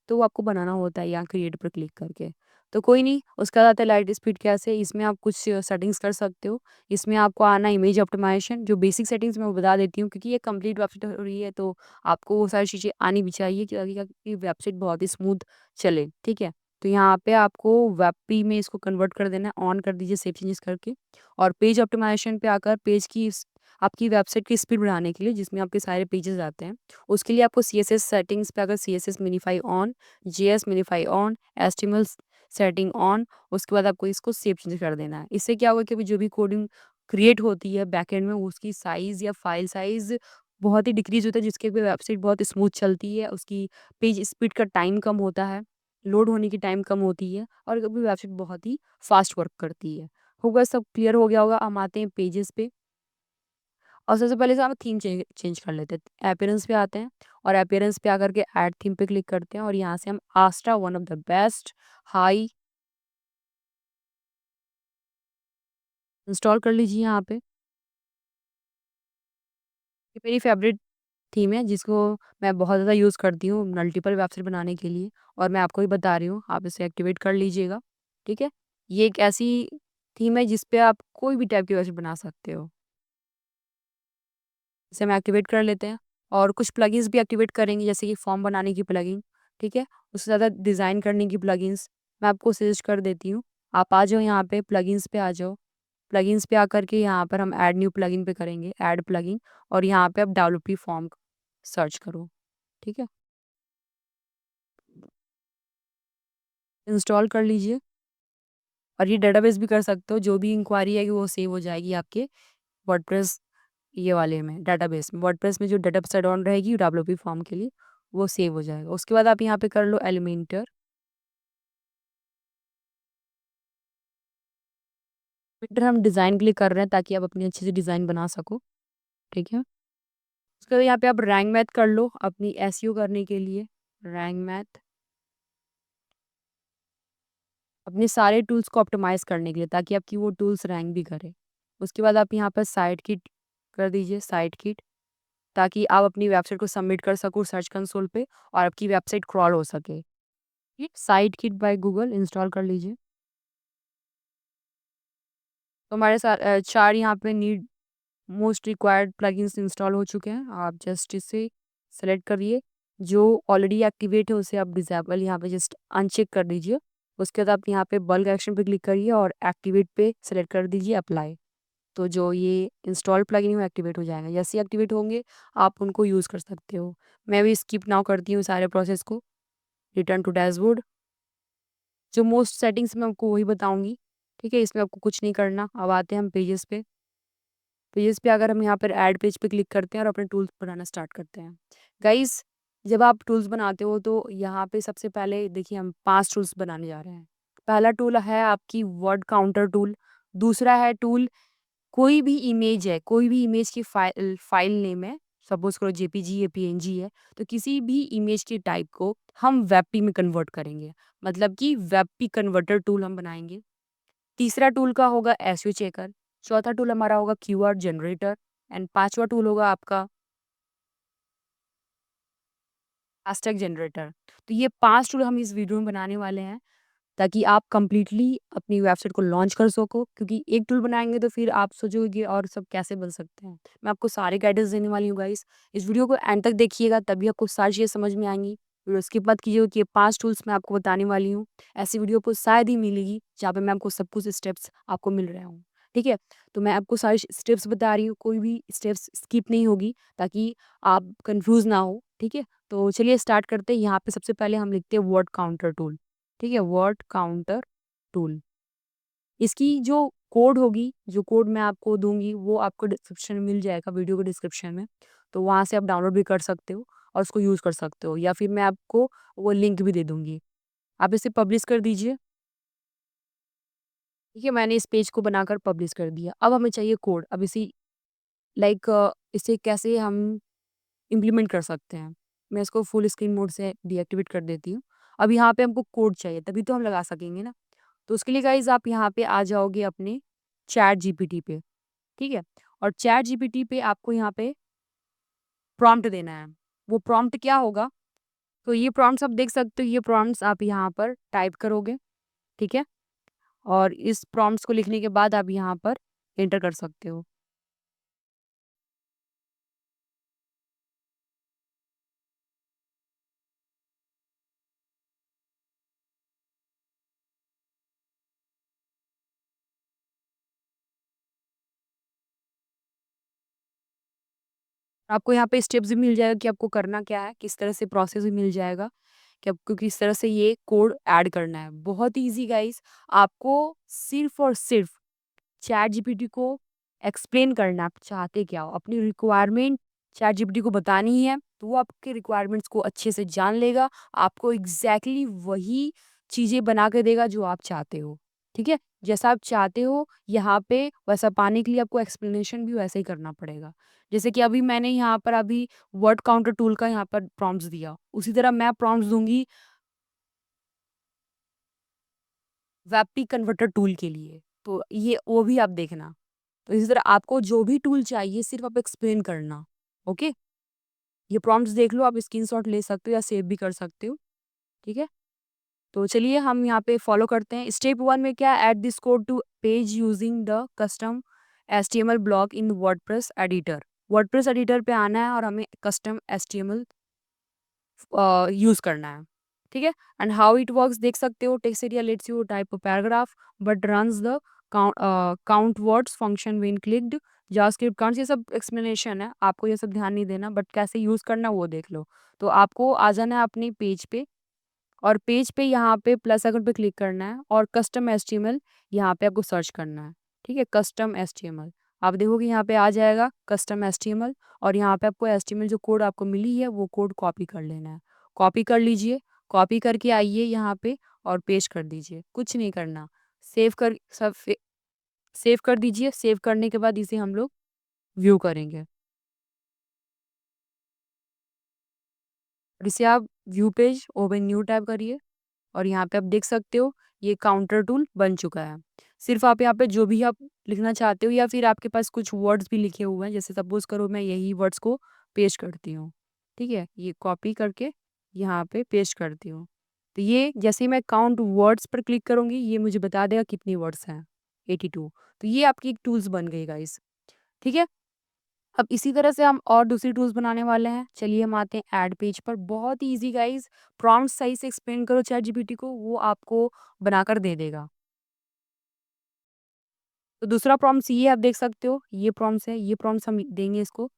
तो वो आपको बनाना होता है यहाँ क्रिएट पर क्लिक करके। तो कोई नहीं, उसके बाद आता है लाइट स्पीड कैसे इसमें आप कुछ सेटिंग्स कर सकते हो। इसमें आपको आना इमेज ऑप्टिमाइजेशन जो बेसिक सेटिंग्स मैं वो बता देती हूँ क्योंकि ये कंप्लीट वेबसाइट हो रही है तो आपको वो सारी चीज़ें आनी भी चाहिए कि वेबसाइट बहुत ही स्मूथ चले, ठीक है? तो यहाँ पे आपको वेब में इसको कन्वर्ट कर देना है, ऑन कर दीजिए सेव चेंजेस करके और पेज ऑप्टिमाइजेशन पे आकर पेज की आपकी वेबसाइट की स्पीड बढ़ाने के लिए जिसमें आपके सारे पेजेस आते हैं, उसके लिए आपको सीएसएस सेटिंग्स पे अगर CSS मिनिफाई on, JS मिनिफाई on, HTML setting on, उसके बाद आपको इसको सेव चेंज कर देना है। इससे क्या होगा कि अभी जो भी कोडिंग क्रिएट होती है बैकएंड में उसकी साइज़ या फाइल साइज़ बहुत ही डिक्रीज़ होता है जिसके भी वेबसाइट बहुत स्मूथ चलती है, उसकी पेज स्पीड का टाइम कम होता है, लोड होने की टाइम कम होती है और कभी वेबसाइट बहुत ही फास्ट वर्क करती है। होगा सब क्लियर हो गया होगा, हम आते हैं पेजेस पे और सबसे पहले से हम थीम चेंज कर लेते हैं। अपीयरेंस पे आते हैं और अपीयरेंस पे आकर के ऐड थीम पे क्लिक करते हैं और यहाँ से हम Astra one of the best हाई इंस्टॉल कर लीजिए यहाँ पे। ये मेरी फेवरेट थीम है जिसको मैं बहुत ज़्यादा यूज़ करती हूँ मल्टीपल वेबसाइट बनाने के लिए और मैं आपको ही बता रही हूँ, आप इसे एक्टिवेट कर लीजिएगा, ठीक है? ये एक ऐसी थीम है जिस पे आप कोई भी टाइप की वेबसाइट बना सकते हो। इसे हम एक्टिवेट कर लेते हैं और कुछ प्लगइन्स भी एक्टिवेट करेंगे जैसे कि फॉर्म बनाने की प्लगइन, ठीक है? उससे ज़्यादा डिज़ाइन करने की प्लगइन्स मैं आपको सजेस्ट कर देती हूँ। आप आ जाओ यहाँ पे प्लगइन्स पे आ जाओ। प्लगइन्स पे आकर के यहाँ पर हम ऐड न्यू प्लगइन पे करेंगे, ऐड प्लगइन और यहाँ पे आप डब्ल्यूपी फॉर्म सर्च करो, ठीक है? इंस्टॉल कर लीजिए और ये डेटाबेस भी कर सकते हो, जो भी इंक्वायरी आएगी वो सेव हो जाएगी आपके वर्डप्रेस ये वाले में डेटाबेस में। वर्डप्रेस में जो डेटाबेस ऐड ऑन रहेगी डब्ल्यूपी फॉर्म के लिए, वो सेव हो जाएगा। उसके बाद आप यहाँ पे कर लो एलिमेंटर। एलिमेंटर हम डिज़ाइन के लिए कर रहे हैं ताकि आप अपनी अच्छे से डिज़ाइन बना सको, ठीक है? उसके बाद यहाँ पे आप रैंक मैथ कर लो अपनी एसईओ करने के लिए, रैंक मैथ अपने सारे टूल्स को ऑप्टिमाइज़ करने के लिए ताकि आपकी वो टूल्स रैंक भी करें। उसके बाद आप यहाँ पर साइट किट कर दीजिए साइट किट ताकि आप अपनी वेबसाइट को सबमिट कर सको सर्च कंसोल पे और आपकी वेबसाइट क्रॉल हो सके। ये site kit by Google install कर लीजिए। तो हमारे साथ 4 यहाँ पे need most required plugins install हो चुके हैं। आप जस्ट इसे सेलेक्ट करिए। जो ऑलरेडी एक्टिवेट है उसे आप डिसेबल यहाँ पे जस्ट अनचेक कर दीजिए। उसके बाद आप यहाँ पे बल्क एक्शन पे क्लिक करिए और एक्टिवेट पे सेलेक्ट कर दीजिए अप्लाई। तो जो ये इंस्टॉल प्लगइन है वो एक्टिवेट हो जाएगा। जैसे ही एक्टिवेट होंगे आप उनको यूज़ कर सकते हो। मैं भी स्किप नाउ करती हूँ सारे प्रोसेस को। रिटर्न टू डैशबोर्ड जो मोस्ट सेटिंग्स मैं आपको वही बताऊँगी। ठीक है? इसमें आपको कुछ नहीं करना। अब आते हैं हम पेजेस पे। तो इस पे अगर हम यहाँ पर ऐड पेज पे क्लिक करते हैं और अपने टूल्स बनाना स्टार्ट करते हैं। गाइस, जब आप टूल्स बनाते हो तो यहाँ पे सबसे पहले देखिए हम 5 टूल्स बनाने जा रहे हैं। पहला टूल है आपकी वर्ड काउंटर टूल, दूसरा है टूल कोई भी इमेज है, कोई भी इमेज की फाइल नेम है, सपोज़ करो जेपीजी या पीएनजी है, तो किसी भी इमेज के टाइप को हम वेबपी में कन्वर्ट करेंगे, मतलब कि वेबपी कन्वर्टर टूल हम बनाएँगे। तीसरा टूल का होगा एसईओ चेकर, चौथा टूल हमारा होगा कीवर्ड जनरेटर एंड पाँचवा टूल होगा आपका हैशटैग जनरेटर। तो ये 5 टूल हम इस वीडियो में बनाने वाले हैं, ताकि आप कंप्लीटली अपनी वेबसाइट को लॉन्च कर सको, क्योंकि एक टूल बनाएँगे तो फिर आप सोचोगे और सब कैसे बन सकते हैं। मैं आपको सारे गाइडेंस देने वाली हूँ गाइस। इस वीडियो को एंड तक देखिएगा, तभी आपको सारी चीज़ें समझ में आएँगी। वीडियो स्किप मत कीजिएगा कि ये 5 टूल्स मैं आपको बताने वाली हूँ। ऐसी वीडियो आपको शायद ही मिलेगी जहाँ पे मैं आपको सब कुछ स्टेप्स आपको मिल रहे हों। ठीक है? तो मैं आपको सारे स्टेप्स बता रही हूँ, कोई भी स्टेप्स स्किप नहीं होगी, ताकि आप कन्फ्यूज़ ना हो। ठीक है? तो चलिए स्टार्ट करते हैं। यहाँ पे सबसे पहले हम लिखते हैं वर्ड काउंटर टूल। ठीक है? Word counter tool. इसकी जो कोड होगी, जो कोड मैं आपको दूँगी, वो आपको डिस्क्रिप्शन में मिल जाएगा, वीडियो के डिस्क्रिप्शन में। तो वहाँ से आप डाउनलोड भी कर सकते हो और उसको यूज़ कर सकते हो, या फिर मैं आपको वो लिंक भी दे दूँगी। आप इसे पब्लिश कर दीजिए। ठीक है? मैंने इस पेज को बनाकर पब्लिश कर दिया। अब हमें चाहिए कोड। अब इसे कैसे हम इम्प्लीमेंट कर सकते हैं। मैं इसको फुल स्क्रीन मोड से डीएक्टिवेट कर देती हूँ। अब यहाँ पे हमको कोड चाहिए, तभी तो हम लगा सकेंगे ना। तो उसके लिए गाइज़ आप यहाँ पे आ जाओगे अपने चैट जीपीटी पे, ठीक है? और चैट जीपीटी पे आपको यहाँ पे प्रॉम्प्ट देना है। वो प्रॉम्प्ट क्या होगा? तो ये प्रॉम्प्ट्स आप देख सकते हो, ये प्रॉम्प्ट्स आप यहाँ पर टाइप करोगे, ठीक है? और इस प्रॉम्प्ट्स को लिखने के बाद आप यहाँ पर एंटर कर सकते हो। आपको यहाँ पे स्टेप्स भी मिल जाएगा कि आपको करना क्या है, किस तरह से प्रोसेस भी मिल जाएगा कि आपको किस तरह से ये कोड ऐड करना है। बहुत ही ईज़ी गाइज़, आपको सिर्फ़ और सिर्फ़ चैट जीपीटी को एक्सप्लेन करना है, आप चाहते क्या हो, अपनी रिक्वायरमेंट चैट जीपीटी को बतानी है, तो वो आपके रिक्वायरमेंट्स को अच्छे से जान लेगा, आपको एग्ज़ैक्टली वही चीज़ें बना के देगा जो आप चाहते हो, ठीक है? जैसा आप चाहते हो यहाँ पे वैसा पाने के लिए आपको एक्सप्लेनेशन भी वैसा ही करना पड़ेगा। जैसे कि अभी मैंने यहाँ पर अभी वर्ड काउंटर टूल का यहाँ पर प्रॉम्प्ट्स दिया, उसी तरह मैं प्रॉम्प्ट्स दूँगी वेबपी कन्वर्टर टूल के लिए, तो ये वो भी आप देखना। तो इसी तरह आपको जो भी टूल चाहिए सिर्फ आप एक्सप्लेन करना, ओके? ये प्रॉम्प्ट्स देख लो, आप स्क्रीनशॉट ले सकते हो या सेव भी कर सकते हो, ठीक है? तो चलिए हम यहाँ पे फॉलो करते हैं। स्टेप 1 में क्या है, add this code to page using the custom HTML block in WordPress editor. WordPress editor पे आना है और हमें कस्टम एचटीएमएल यूज़ करना है, ठीक है? एंड हाउ इट वर्क्स देख सकते हो, text area let's you type a paragraph but runs the count words function when clicked, JavaScript counts, ये सब एक्सप्लेनेशन है, आपको ये सब ध्यान नहीं देना, बट कैसे यूज़ करना वो देख लो। तो आपको आ जाना है अपने पेज पे और पेज पे यहाँ पे प्लस आइकन पे क्लिक करना है और कस्टम एचटीएमएल यहाँ पे आपको सर्च करना है, ठीक है? कस्टम एचटीएमएल आप देखोगे यहाँ पे आ जाएगा कस्टम एचटीएमएल, और यहाँ पे आपको एचटीएमएल जो कोड आपको मिली है वो कोड कॉपी कर लेना है। कॉपी कर लीजिए, कॉपी करके आइए यहाँ पे और पेस्ट कर दीजिए, कुछ नहीं करना। सेव कर सब सेव कर दीजिए, सेव करने के बाद इसे हम लोग व्यू करेंगे। और इसे आप view page open new type करिए और यहाँ पे आप देख सकते हो ये काउंटर टूल बन चुका है। सिर्फ आप यहाँ पे जो भी आप लिखना चाहते हो या फिर आपके पास कुछ वर्ड्स भी लिखे हुए हैं, जैसे सपोज करो मैं यही वर्ड्स को पेस्ट करती हूँ, ठीक है? ये कॉपी करके यहाँ पे पेस्ट करती हूँ। तो ये जैसे ही मैं काउंट वर्ड्स पर क्लिक करूँगी ये मुझे बता देगा कितनी वर्ड्स हैं, 82। तो ये आपकी एक टूल्स बन गई गाइस, ठीक है? अब इसी तरह से हम और दूसरी टूल्स बनाने वाले हैं। चलिए हम आते हैं ऐड पेज पर। बहुत ही ईज़ी गाइज़, प्रॉम्प्ट सही से एक्सप्लेन करो चैट जीपीटी को, वो आपको बनाकर दे देगा। तो दूसरा प्रॉम्प्ट्स ये आप देख सकते हो, ये प्रॉम्प्ट्स है, ये प्रॉम्प्ट्स हम देंगे इसको।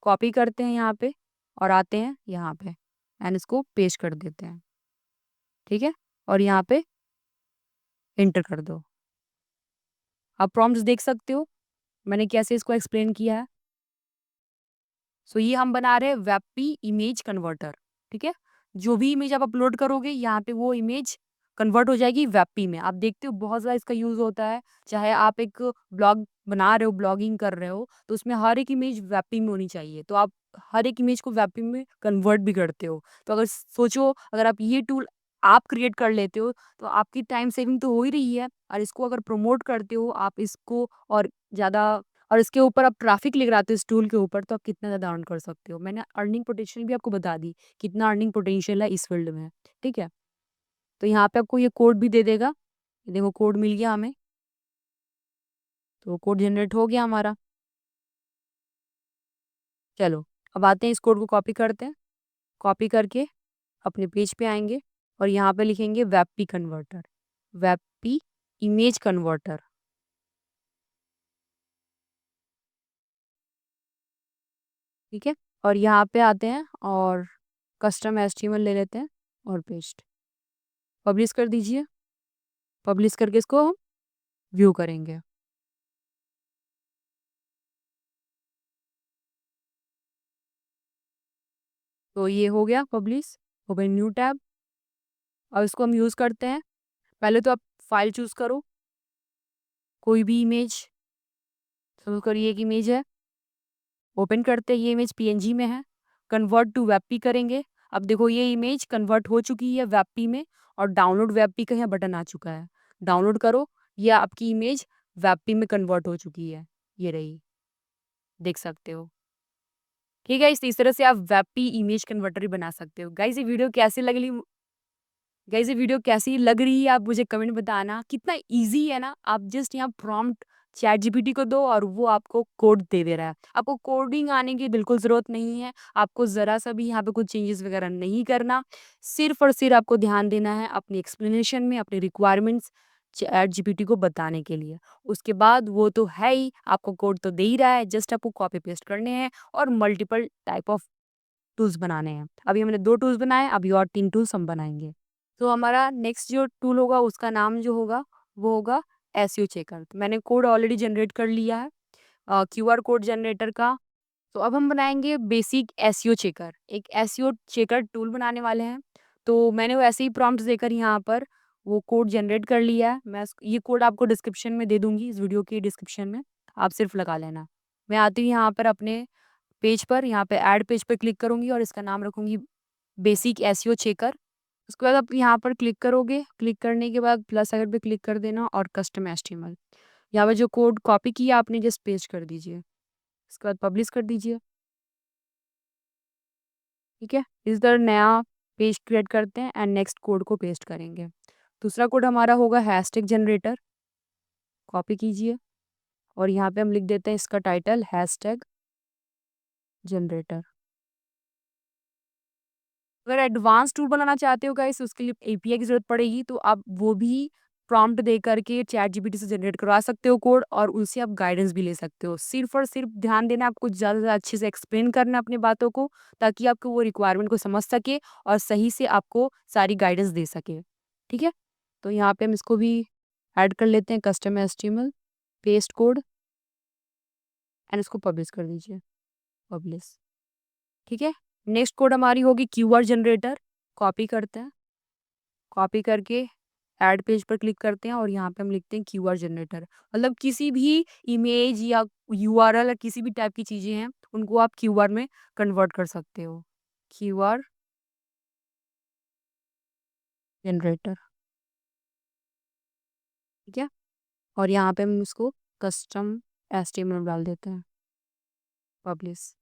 कॉपी करते हैं यहाँ पे और आते हैं यहाँ पे एंड इसको पेस्ट कर देते हैं, ठीक है? और यहाँ पे एंटर कर दो। आप प्रॉम्प्ट्स देख सकते हो, मैंने कैसे इसको एक्सप्लेन किया है। सो ये हम बना रहे हैं वेबपी इमेज कन्वर्टर, ठीक है। जो भी इमेज आप अपलोड करोगे यहाँ पे वो इमेज कन्वर्ट हो जाएगी वेबपी में। आप देखते हो बहुत ज़्यादा इसका यूज़ होता है, चाहे आप एक ब्लॉग बना रहे हो, ब्लॉगिंग कर रहे हो, तो उसमें हर एक इमेज वेबपी में होनी चाहिए। तो आप हर एक इमेज को वेबपी में कन्वर्ट भी करते हो। तो अगर सोचो, अगर आप ये टूल आप क्रिएट कर लेते हो तो आपकी टाइम सेविंग तो हो ही रही है, और इसको अगर प्रमोट करते हो आप इसको और ज़्यादा, और इसके ऊपर आप ट्रैफिक लेकर आते हो इस टूल के ऊपर, तो आप कितना ज़्यादा अर्न कर सकते हो। मैंने अर्निंग पोटेंशियल भी आपको बता दी, कितना अर्निंग पोटेंशियल है इस फील्ड में, ठीक है। तो यहाँ पे आपको ये कोड भी दे देगा। ये देखो कोड मिल गया हमें, तो कोड जनरेट हो गया हमारा। चलो अब आते हैं, इस कोड को कॉपी करते हैं। कॉपी करके अपने पेज पे आएंगे और यहाँ पे लिखेंगे WebP converter, WebP image converter, ठीक है। और यहाँ पे आते हैं और कस्टम एचटीएमएल ले लेते हैं और पेस्ट, पब्लिश कर दीजिए। पब्लिश करके इसको हम व्यू करेंगे। तो ये हो गया पब्लिश। Open new tab. अब इसको हम यूज़ करते हैं। पहले तो आप फाइल चूज़ करो, कोई भी इमेज। सपोज करिए एक इमेज है, ओपन करते हैं, ये इमेज पीएनजी में है, कन्वर्ट टू वेबपी करेंगे। अब देखो ये इमेज कन्वर्ट हो चुकी है वेबपी में, और डाउनलोड वेबपी का यहाँ बटन आ चुका है। डाउनलोड करो, ये आपकी इमेज वेबपी में कन्वर्ट हो चुकी है, ये रही, देख सकते हो। ठीक है, इस तरह से आप वेबपी इमेज कन्वर्टर भी बना सकते हो। गाइस ये वीडियो कैसी लगी, गाइस ये वीडियो कैसी लग रही है आप मुझे कमेंट बताना। कितना इजी है ना, आप जस्ट यहाँ प्रॉम्प्ट चैट जीपीटी को दो और वो आपको कोड दे रहा है। आपको कोडिंग आने की बिल्कुल ज़रूरत नहीं है, आपको ज़रा सा भी यहाँ पे कुछ चेंजेस वगैरह नहीं करना। सिर्फ और सिर्फ आपको ध्यान देना है अपनी एक्सप्लेनेशन में, अपने रिक्वायरमेंट्स चैट जीपीटी को बताने के लिए। उसके बाद वो तो है ही, आपको कोड तो दे ही रहा है, जस्ट आपको कॉपी पेस्ट करने हैं और मल्टीपल टाइप ऑफ टूल्स बनाने हैं। अभी हमने 2 टूल्स बनाए, अभी और 3 टूल्स हम बनाएँगे। तो हमारा नेक्स्ट जो टूल होगा उसका नाम जो होगा वो होगा एसईओ चेकर। तो मैंने कोड ऑलरेडी जनरेट कर लिया है क्यूआर कोड जनरेटर का। तो अब हम बनाएँगे बेसिक एसईओ चेकर। एक एसईओ चेकर टूल बनाने वाले हैं। तो मैंने वो ऐसे ही प्रॉम्प्ट्स देकर यहाँ पर वो कोड जनरेट कर लिया है। मैं ये कोड आपको डिस्क्रिप्शन में दे दूँगी, इस वीडियो के डिस्क्रिप्शन में, आप सिर्फ लगा लेना। मैं आती हूँ यहाँ पर अपने पेज पर, यहाँ पे ऐड पेज पे क्लिक करूँगी और इसका नाम रखूँगी बेसिक एसईओ चेकर। उसके बाद आप यहाँ पर क्लिक करोगे, क्लिक करने के बाद प्लस आइकन पे क्लिक कर देना और कस्टम एचटीएमएल। यहाँ पे जो कोड कॉपी किया आपने जस्ट पेस्ट कर दीजिए। उसके बाद पब्लिश कर दीजिए, ठीक है। इस तरह नया पेज क्रिएट करते हैं एंड नेक्स्ट कोड को पेस्ट करेंगे। दूसरा कोड हमारा होगा हैशटैग जनरेटर, कॉपी कीजिए और यहाँ पे हम लिख देते हैं इसका टाइटल हैशटैग जनरेटर। अगर एडवांस टूल बनाना चाहते हो गाइस उसके लिए एपीआई की ज़रूरत पड़ेगी, तो आप वो भी प्रॉम्प्ट दे करके चैट जीपीटी से जनरेट करवा सकते हो कोड, और उनसे आप गाइडेंस भी ले सकते हो। सिर्फ और सिर्फ ध्यान देना, आपको ज़्यादा से ज़्यादा अच्छे से एक्सप्लेन करना अपनी बातों को, ताकि आपको वो रिक्वायरमेंट को समझ सके और सही से आपको सारी गाइडेंस दे सके, ठीक है। तो यहाँ पे हम इसको भी ऐड कर लेते हैं custom HTML, paste code and इसको पब्लिश कर दीजिए, पब्लिश, ठीक है। नेक्स्ट कोड हमारी होगी क्यूआर जनरेटर, कॉपी करते हैं, कॉपी करके ऐड पेज पर क्लिक करते हैं और यहाँ पे हम लिखते हैं क्यूआर जनरेटर। मतलब किसी भी इमेज या यूआरएल या किसी भी टाइप की चीज़ें हैं उनको आप क्यूआर में कन्वर्ट कर सकते हो। क्यूआर जनरेटर, ठीक है। और यहाँ पे हम उसको कस्टम एचटीएमएल डाल देते हैं, पब्लिश।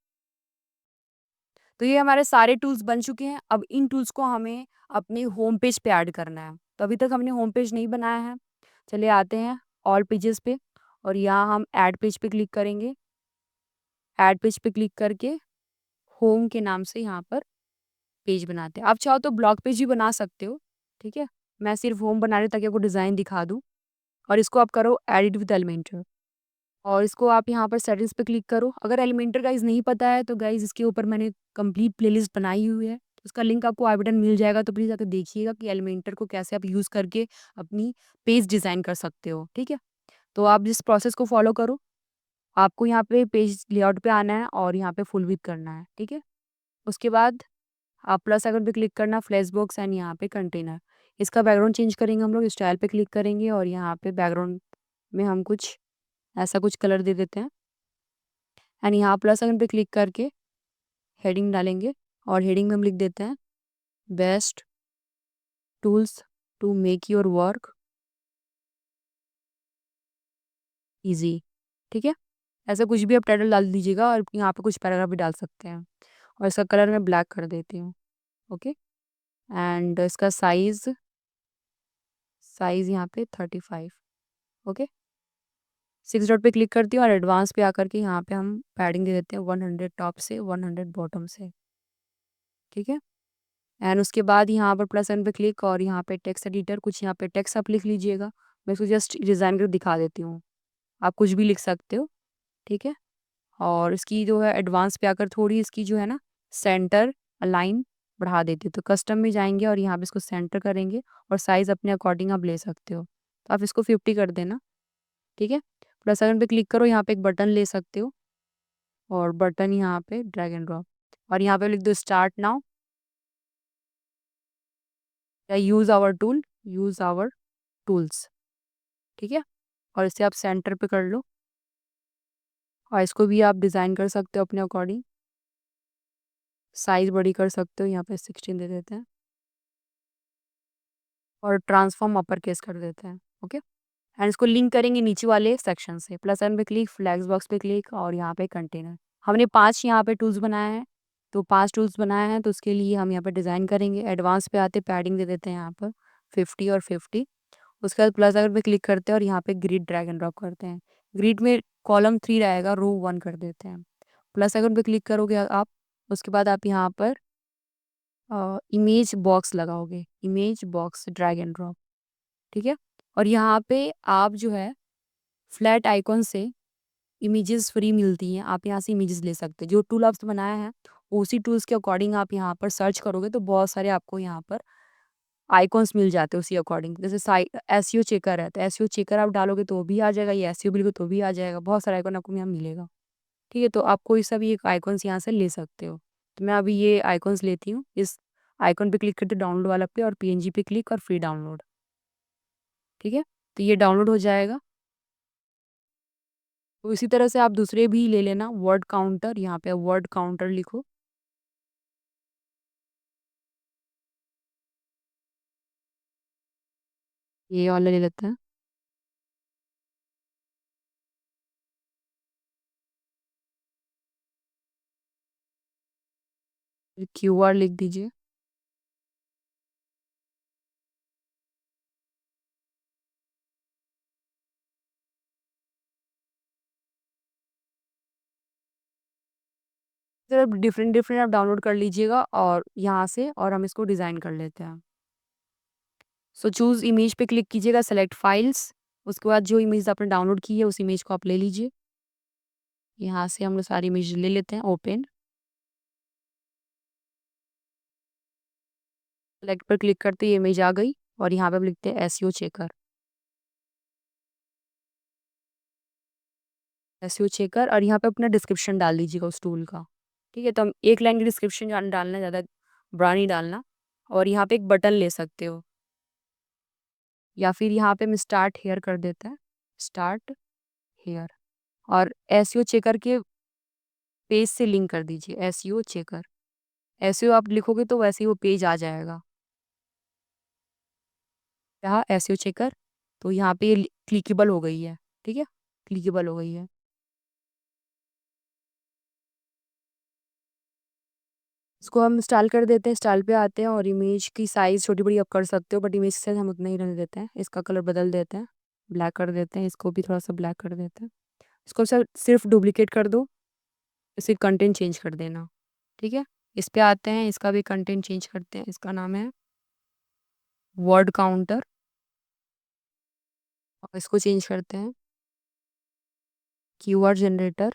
तो ये हमारे सारे टूल्स बन चुके हैं। अब इन टूल्स को हमें अपने होम पेज पे ऐड करना है। तो अभी तक हमने होम पेज नहीं बनाया है। चलिए आते हैं ऑल पेजेस पे और यहाँ हम ऐड पेज पे क्लिक करेंगे। ऐड पेज पे क्लिक करके होम के नाम से यहाँ पर पेज बनाते हैं। आप चाहो तो ब्लॉग पेज भी बना सकते हो, ठीक है। मैं सिर्फ होम बना रही हूँ ताकि आपको डिज़ाइन दिखा दूँ। और इसको आप करो एडिट विद एलिमेंटर और इसको आप यहाँ पर सेटिंग्स पे क्लिक करो। अगर एलिमेंटर गाइस नहीं पता है तो गाइस इसके ऊपर मैंने कंप्लीट प्लेलिस्ट बनाई हुई है, उसका लिंक आपको आई बटन मिल जाएगा, तो प्लीज़ आकर देखिएगा कि एलिमेंटर को कैसे आप यूज़ करके अपनी पेज डिज़ाइन कर सकते हो, ठीक है। तो आप जिस प्रोसेस को फॉलो करो आपको यहाँ पे पेज लेआउट पे आना है और यहाँ पे फुल विड्थ करना है, ठीक है। उसके बाद आप प्लस आइकन पे क्लिक करना, फ्लैश बॉक्स एंड यहाँ पे कंटेनर। इसका बैकग्राउंड चेंज करेंगे हम लोग, स्टाइल पे क्लिक करेंगे और यहाँ पे बैकग्राउंड में हम कुछ ऐसा कुछ कलर दे देते हैं एंड यहाँ प्लस आइकन पे क्लिक करके हेडिंग डालेंगे और हेडिंग में हम लिख देते हैं best tools to make your work easy, ठीक है। ऐसा कुछ भी आप टाइटल डाल दीजिएगा और यहाँ पे कुछ पैराग्राफ भी डाल सकते हैं और इसका कलर मैं ब्लैक कर देती हूँ, ओके। एंड इसका साइज़ यहाँ पे 35, ओके। 6 डॉट पे क्लिक करती हूँ और एडवांस पे आकर के यहाँ पे हम पैडिंग दे देते हैं 100 टॉप से 100 बॉटम से, ठीक है। एंड उसके बाद यहाँ पर प्लस एन पे क्लिक और यहाँ पे टेक्स्ट एडिटर कुछ यहाँ पे टेक्स्ट आप लिख लीजिएगा। मैं इसको जस्ट डिज़ाइन करके दिखा देती हूँ, आप कुछ भी लिख सकते हो, ठीक है। और इसकी जो है एडवांस पे आकर थोड़ी इसकी जो है ना सेंटर अलाइन बढ़ा देती हूँ। तो कस्टम में जाएंगे और यहाँ पे इसको सेंटर करेंगे और साइज़ अपने अकॉर्डिंग आप ले सकते हो। तो आप इसको 50 कर देना, ठीक है। प्लस आइकन पे क्लिक करो, यहाँ पे एक बटन ले सकते हो और बटन यहाँ पे ड्रैग एंड ड्रॉप और यहाँ पे लिख दो स्टार्ट नाउ या यूज़ आवर टूल्स, ठीक है। और इसे आप सेंटर पे कर लो और इसको भी आप डिज़ाइन कर सकते हो अपने अकॉर्डिंग, साइज़ बड़ी कर सकते हो, यहाँ पे 16 दे देते हैं और ट्रांसफॉर्म अपर केस कर देते हैं, ओके। एंड इसको लिंक करेंगे नीचे वाले सेक्शन से, प्लस एन पे क्लिक, फ्लैक्स बॉक्स पे क्लिक और यहाँ पे कंटेनर। हमने 5 यहाँ पे टूल्स बनाए हैं, तो 5 टूल्स बनाए हैं तो उसके लिए हम यहाँ पे डिज़ाइन करेंगे। एडवांस पे आते पैडिंग दे देते हैं यहाँ पर 50 और 50। उसके बाद प्लस आइकन पे क्लिक करते हैं और यहाँ पे ग्रिड ड्रैग एंड ड्रॉप करते हैं। ग्रिड में कॉलम 3 रहेगा, रो 1 कर देते हैं। प्लस आइकन पे क्लिक करोगे आप, उसके बाद आप यहाँ पर इमेज बॉक्स लगाओगे, image box drag and drop, ठीक है। और यहाँ पे आप जो है फ्लैट आइकॉन से इमेजेस फ्री मिलती हैं, आप यहाँ से इमेजेस ले सकते हैं। जो टूल आपने बनाया है उसी टूल्स के अकॉर्डिंग आप यहाँ पर सर्च करोगे तो बहुत सारे आपको यहाँ पर आइकॉन्स मिल जाते हैं उसी अकॉर्डिंग। जैसे एसईओ चेकर है तो एसईओ चेकर आप डालोगे तो भी आ जाएगा, या एसईओ बिल्कुल तो भी आ जाएगा। बहुत सारे आइकॉन आपको यहाँ मिलेगा, ठीक है। तो आप कोई सा भी एक आइकॉन्स यहाँ से ले सकते हो। तो मैं अभी ये आइकॉन्स लेती हूँ, इस आइकॉन पे क्लिक करते डाउनलोड वाला पे और पीएनजी पे क्लिक और फ्री डाउनलोड, ठीक है। तो ये डाउनलोड हो जाएगा। तो इसी तरह से आप दूसरे भी ले लेना। वर्ड काउंटर, यहाँ पे वर्ड काउंटर लिखो, ये वाला ले लेते हैं। क्यूआर लिख दीजिए, डिफरेंट डिफरेंट आप डाउनलोड कर लीजिएगा और यहाँ से और हम इसको डिज़ाइन कर लेते हैं। सो चूज़ इमेज पे क्लिक कीजिएगा, सेलेक्ट फाइल्स। उसके बाद जो इमेज आपने डाउनलोड की है उस इमेज को आप ले लीजिए। यहाँ से हम लोग सारी इमेज ले लेते हैं, ओपन। सेलेक्ट पर क्लिक करते ही इमेज आ गई और यहाँ पे हम लिखते हैं एसईओ चेकर, एसईओ चेकर और यहाँ पे अपना डिस्क्रिप्शन डाल दीजिएगा उस टूल का, ठीक है। तो हम एक लाइन की डिस्क्रिप्शन डालना, ज़्यादा बड़ा नहीं डालना। और यहाँ पे एक बटन ले सकते हो या फिर यहाँ पे हम स्टार्ट हेयर कर देते हैं, स्टार्ट हेयर। और एसईओ चेकर के पेज से लिंक कर दीजिए, एसईओ चेकर। एसईओ आप लिखोगे तो वैसे ही वो पेज आ जाएगा, यहाँ एसईओ चेकर। तो यहाँ पे ये क्लिकेबल हो गई है, ठीक है, क्लिकेबल हो गई है। इसको हम स्टाइल कर देते हैं, स्टाइल पे आते हैं और इमेज की साइज़ छोटी बड़ी आप कर सकते हो, बट इमेज साइज हम उतना ही रहने देते हैं। इसका कलर बदल देते हैं, ब्लैक कर देते हैं, इसको भी थोड़ा सा ब्लैक कर देते हैं। इसको सिर्फ डुप्लीकेट कर दो, इसकी कंटेंट चेंज कर देना, ठीक है। इस पे आते हैं, इसका भी कंटेंट चेंज करते हैं। इसका नाम है वर्ड काउंटर और इसको चेंज करते हैं कीवर्ड जनरेटर।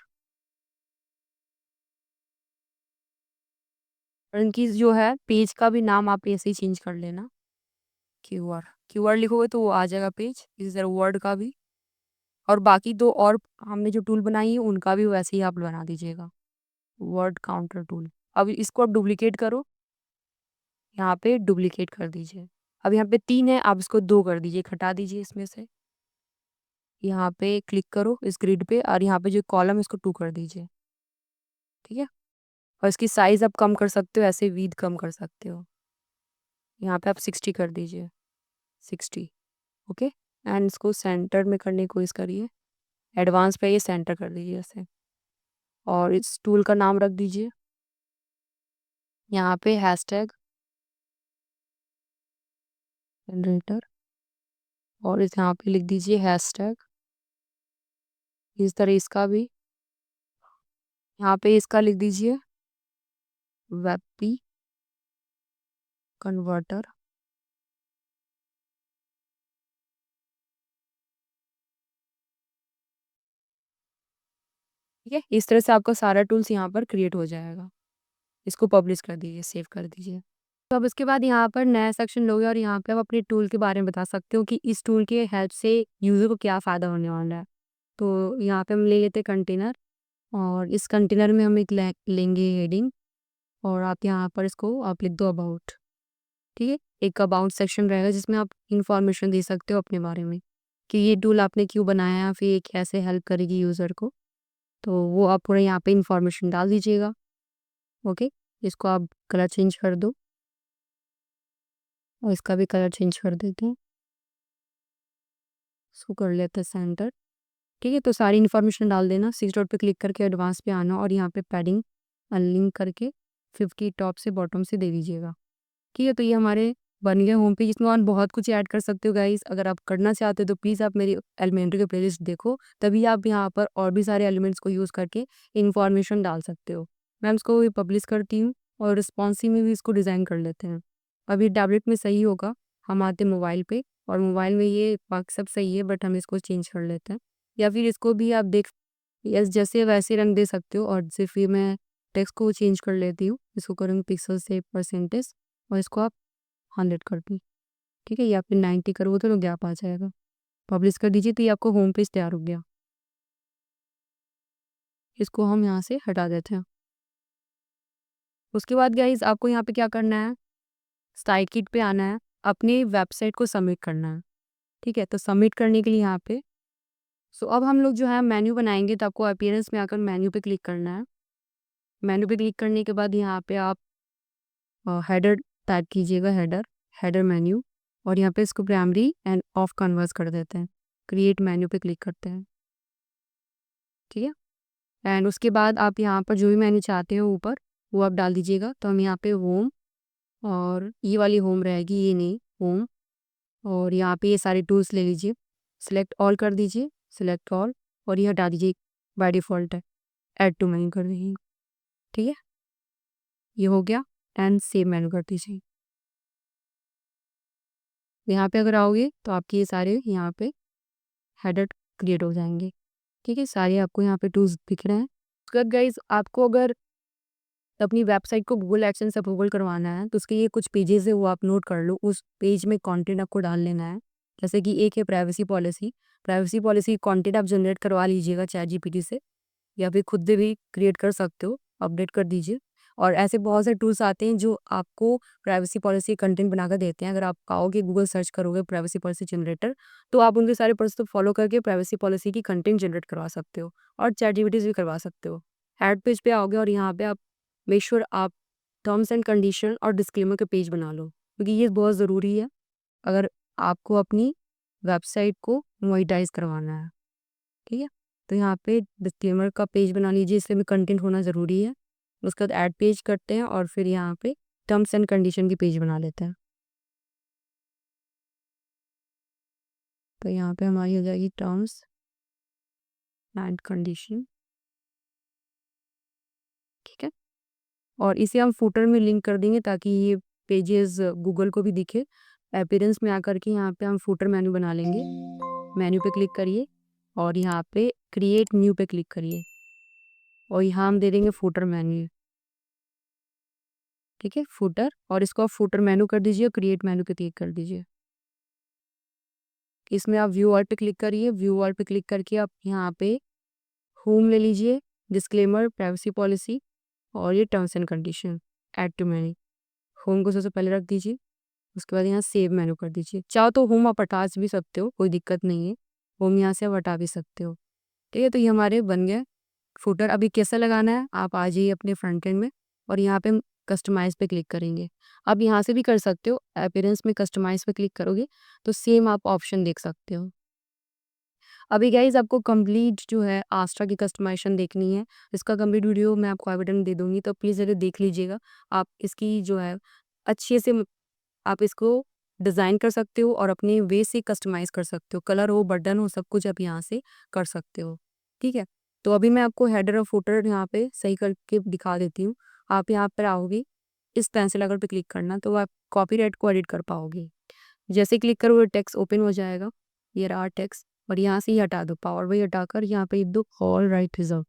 और इनकी जो है पेज का भी नाम आप ऐसे ही चेंज कर लेना, कीवर्ड। कीवर्ड लिखोगे तो वो आ जाएगा पेज, इसी तरह वर्ड का भी। और बाकी 2 और हमने जो टूल बनाई है उनका भी वैसे ही आप बना दीजिएगा। Word counter tool. अब इसको आप डुप्लीकेट करो, यहाँ पे डुप्लीकेट कर दीजिए। अब यहाँ पे 3 है, आप इसको 2 कर दीजिए, हटा दीजिए इसमें से। यहाँ पे क्लिक करो इस ग्रिड पे और यहाँ पे जो कॉलम है इसको 2 कर दीजिए, ठीक है? और इसकी साइज़ आप कम कर सकते हो, ऐसे विड्थ कम कर सकते हो। यहाँ पे आप 60 कर दीजिए, 60, ओके? एंड इसको सेंटर में करने की कोशिश करिए। एडवांस पे ये सेंटर कर दीजिए ऐसे। और इस टूल का नाम रख दीजिए यहाँ पे हैशटैग जनरेटर और इस यहाँ पे लिख दीजिए हैशटैग। इस तरह इसका भी यहाँ पे इसका लिख दीजिए वेबपी कन्वर्टर। ठीक है, इस तरह से आपका सारा टूल्स यहाँ पर क्रिएट हो जाएगा। इसको पब्लिश कर दीजिए, सेव कर दीजिए। तो अब इसके बाद यहाँ पर नया सेक्शन लोगे और यहाँ पे आप अपने टूल के बारे में बता सकते हो कि इस टूल के हेल्प से यूज़र को क्या फ़ायदा होने वाला है। तो यहाँ पे हम ले लेते हैं कंटेनर और इस कंटेनर में हम एक लेंगे हेडिंग और आप यहाँ पर इसको आप लिख दो अबाउट, ठीक है? एक अबाउट सेक्शन रहेगा जिसमें आप इन्फॉर्मेशन दे सकते हो अपने बारे में कि ये टूल आपने क्यों बनाया, फिर ये कैसे हेल्प करेगी यूज़र को। तो वो आप पूरा यहाँ पे इन्फॉर्मेशन डाल दीजिएगा, ओके? इसको आप कलर चेंज कर दो और इसका भी कलर चेंज कर देते हैं। इसको कर लेते हैं सेंटर, ठीक है? तो सारी इन्फॉर्मेशन डाल देना। 6 डॉट पे क्लिक करके एडवांस पे आना और यहाँ पे पैडिंग अनलिंक करके 50 टॉप से बॉटम से दे दीजिएगा, ठीक है? तो ये हमारे बन गया होम पेज। इसमें और बहुत कुछ ऐड कर सकते हो गाइस। अगर आप करना चाहते हो तो प्लीज़ आप मेरी एलिमेंट्री की प्लेलिस्ट देखो, तभी आप यहाँ पर और भी सारे एलिमेंट्स को यूज़ करके इन्फॉर्मेशन डाल सकते हो। मैं इसको भी पब्लिश करती हूँ और रिस्पॉन्सिव में भी इसको डिज़ाइन कर लेते हैं। अभी टैबलेट में सही होगा, हम आते मोबाइल पे और मोबाइल में ये बाकी सब सही है बट हम इसको चेंज कर लेते हैं। या फिर इसको भी आप देख यस जैसे वैसे रंग दे सकते हो और सिर्फ ये मैं टेक्स्ट को चेंज कर लेती हूँ। इसको करूँगी पिक्सल से परसेंटेज और इसको आप 100 कर दी, ठीक है? या फिर 90 करोगे तो गैप आ जाएगा। पब्लिश कर दीजिए तो ये आपको होम पेज तैयार हो गया। इसको हम यहाँ से हटा देते हैं। उसके बाद गाइस आपको यहाँ पे क्या करना है, साइट किट पे आना है, अपनी वेबसाइट को सबमिट करना है, ठीक है? तो सबमिट करने के लिए यहाँ पे अब हम लोग जो है मेन्यू बनाएंगे तो आपको अपीयरेंस में आकर मेन्यू पे क्लिक करना है। मेन्यू पे क्लिक करने के बाद यहाँ पे आप हेडर टाइप कीजिएगा, हेडर मेन्यू और यहाँ पे इसको प्राइमरी एंड ऑफ कन्वर्स कर देते हैं। क्रिएट मेन्यू पे क्लिक करते हैं, ठीक है? एंड उसके बाद आप यहाँ पर जो भी मेन्यू चाहते हो ऊपर वो आप डाल दीजिएगा। तो हम यहाँ पे होम और ये वाली होम रहेगी, ये नहीं होम, और यहाँ पे ये सारे टूल्स ले लीजिए, सिलेक्ट ऑल कर दीजिए, सिलेक्ट ऑल और ये हटा दीजिए, बाय डिफ़ॉल्ट है, ऐड टू मेन्यू कर दीजिए, ठीक है? ये हो गया एंड सेव मेन्यू कर दीजिए। यहाँ पे अगर आओगे तो आपके ये सारे यहाँ पे हेडर क्रिएट हो जाएंगे, ठीक है? सारे आपको यहाँ पे टूल्स दिख रहे हैं। उसके बाद गाइस आपको अगर अपनी वेबसाइट को गूगल एडसेंस अप्रूवल करवाना है तो उसके ये कुछ पेजेस है वो आप नोट कर लो। उस पेज में कंटेंट आपको डाल लेना है। जैसे कि एक है प्राइवेसी पॉलिसी कंटेंट आप जनरेट करवा लीजिएगा चैटजीपीटी से या फिर खुद से भी क्रिएट कर सकते हो, अपडेट कर दीजिए। और ऐसे बहुत से टूल्स आते हैं जो आपको प्राइवेसी पॉलिसी कंटेंट बनाकर देते हैं। अगर आप आओगे गूगल सर्च करोगे प्राइवेसी पॉलिसी जनरेटर तो आप उनके सारे प्रोसेस को फॉलो करके प्राइवेसी पॉलिसी की कंटेंट जनरेट करवा सकते हो और चैटजीपीटी से भी करवा सकते हो। हेड पेज पे आओगे और यहाँ पे आप मेक श्योर आप टर्म्स एंड कंडीशन और डिस्क्लेमर के पेज बना लो क्योंकि ये बहुत ज़रूरी है अगर आपको अपनी वेबसाइट को मोनेटाइज करवाना है, ठीक है? तो यहाँ पे डिस्क्लेमर का पेज बना लीजिए, इसमें कंटेंट होना ज़रूरी है। उसके बाद ऐड पेज करते हैं और फिर यहाँ पे टर्म्स एंड कंडीशन की पेज बना लेते हैं। तो यहाँ पे हमारी हो जाएगी टर्म्स एंड कंडीशन, ठीक है? और इसे हम फुटर में लिंक कर देंगे ताकि ये पेजेस गूगल को भी दिखे। अपीयरेंस में आकर के यहाँ पे हम फुटर मेन्यू बना लेंगे। मेन्यू पे क्लिक करिए और यहाँ पे क्रिएट न्यू पे क्लिक करिए और यहाँ हम दे देंगे फुटर मेन्यू, ठीक है? फुटर और इसको आप फुटर मेन्यू कर दीजिए, क्रिएट मेन्यू पे क्लिक कर दीजिए। इसमें आप व्यू ऑल पे क्लिक करिए। व्यू ऑल पे क्लिक करके आप यहाँ पे होम ले लीजिए, डिस्क्लेमर, प्राइवेसी पॉलिसी और ये terms and condition, add to menu. Home को सबसे पहले रख दीजिए, उसके बाद यहाँ सेव मेन्यू कर दीजिए। चाहो तो होम आप हटा भी सकते हो, कोई दिक्कत नहीं है। होम यहाँ से आप हटा भी सकते हो। ठीक है, तो ये हमारे बन गए फुटर। अभी कैसा लगाना है, आप आ जाइए अपने फ्रंट एंड में और यहाँ पे हम कस्टमाइज पे क्लिक करेंगे। आप यहाँ से भी कर सकते हो, अपीयरेंस में कस्टमाइज पे क्लिक करोगे तो सेम आप ऑप्शन देख सकते हो। अभी गाइज आपको कंप्लीट जो है आस्ट्रा की कस्टमाइजेशन देखनी है, इसका कंप्लीट वीडियो मैं आपको आई बटन दे दूंगी, तो प्लीज़ ज़रूर देख लीजिएगा। आप इसकी जो है अच्छे से आप इसको डिज़ाइन कर सकते हो और अपने वे से कस्टमाइज़ कर सकते हो। कलर हो, बटन हो, सब कुछ आप यहाँ से कर सकते हो। ठीक है, तो अभी मैं आपको हेडर और फुटर यहाँ पे सही करके दिखा देती हूँ। आप यहाँ पर आओगे, इस पेंसिल आइकन पे क्लिक करना, तो आप कॉपीराइट को एडिट कर पाओगे। जैसे क्लिक करोगे टेक्स्ट ओपन हो जाएगा, ये रहा टेक्स्ट, और यहाँ से ही हटा दो, पावर बाई हटाकर यहाँ पे लिख दो ऑल राइट रिजर्व।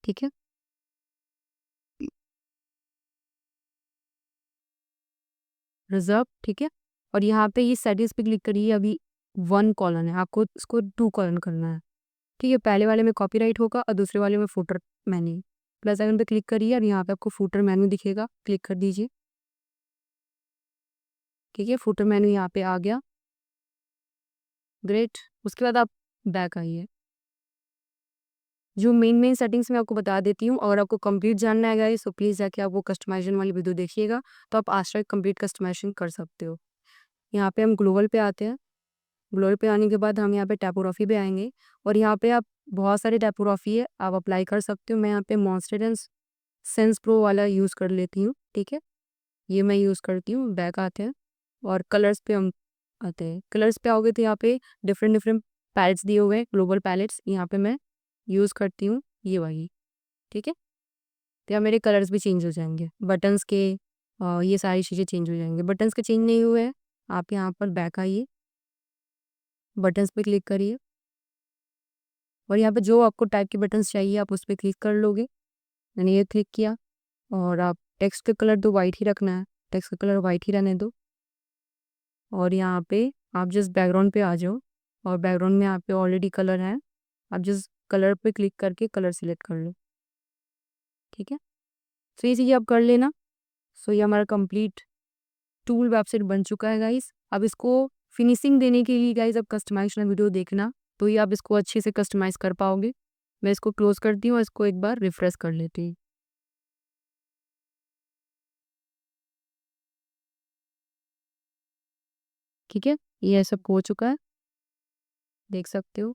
ठीक है, रिजर्व। ठीक है, और यहाँ पे ये सेटिंग्स पे क्लिक करिए। अभी 1 कॉलन है, आपको इसको 2 कॉलन करना है। ठीक है, पहले वाले में कॉपीराइट होगा और दूसरे वाले में फुटर मेन्यू। प्लस आइकन पे क्लिक करिए और यहाँ पे आपको फुटर मेन्यू दिखेगा, क्लिक कर दीजिए। ठीक है, फुटर मेन्यू यहाँ पे आ गया, ग्रेट। उसके बाद आप बैक आइए। जो मेन सेटिंग्स मैं आपको बता देती हूँ, अगर आपको कंप्लीट जानना है गाइस, तो प्लीज़ जाके आप वो कस्टमाइजेशन वाली वीडियो देखिएगा, तो आप आस्ट्रा कंप्लीट कस्टमाइजेशन कर सकते हो। यहाँ पे हम ग्लोबल पे आते हैं। ग्लोबल पे आने के बाद हम यहाँ पे टाइपोग्राफी पे आएंगे और यहाँ पे आप बहुत सारे टाइपोग्राफी है, आप अप्लाई कर सकते हो। मैं यहाँ पे मॉन्स्टर एंड सेंस प्रो वाला यूज़ कर लेती हूँ। ठीक है, ये मैं यूज़ करती हूँ। बैक आते हैं और कलर्स पे हम आते हैं। कलर्स पे आओगे तो यहाँ पे डिफरेंट डिफरेंट पैलेट्स दिए हुए हैं, ग्लोबल पैलेट्स। यहाँ पे मैं यूज़ करती हूँ ये वाली। ठीक है, तो यहाँ मेरे कलर्स भी चेंज हो जाएंगे, बटन्स के ये सारी चीज़ें चेंज हो जाएंगे। बटन्स के चेंज नहीं हुए हैं, आप यहाँ पर बैक आइए, बटन्स पे क्लिक करिए और यहाँ पे जो आपको टाइप के बटन्स चाहिए आप उस पर क्लिक कर लोगे। मैंने ये क्लिक किया और आप टेक्स्ट का कलर तो वाइट ही रखना है, टेक्स्ट का कलर वाइट ही रहने दो। और यहाँ पे आप जिस बैकग्राउंड पे आ जाओ और बैकग्राउंड में यहाँ पे ऑलरेडी कलर है, आप जिस कलर पे क्लिक करके कलर सिलेक्ट कर लो। ठीक है, तो ये चीज़ें आप कर लेना। सो ये हमारा कंप्लीट टूल वेबसाइट बन चुका है गाइस। अब इसको फिनिशिंग देने के लिए गाइस आप कस्टमाइजेशन वीडियो देखना, तो ये आप इसको अच्छे से कस्टमाइज कर पाओगे। मैं इसको क्लोज करती हूँ और इसको एक बार रिफ्रेश कर लेती हूँ। ठीक है, ये सब हो चुका है, देख सकते हो।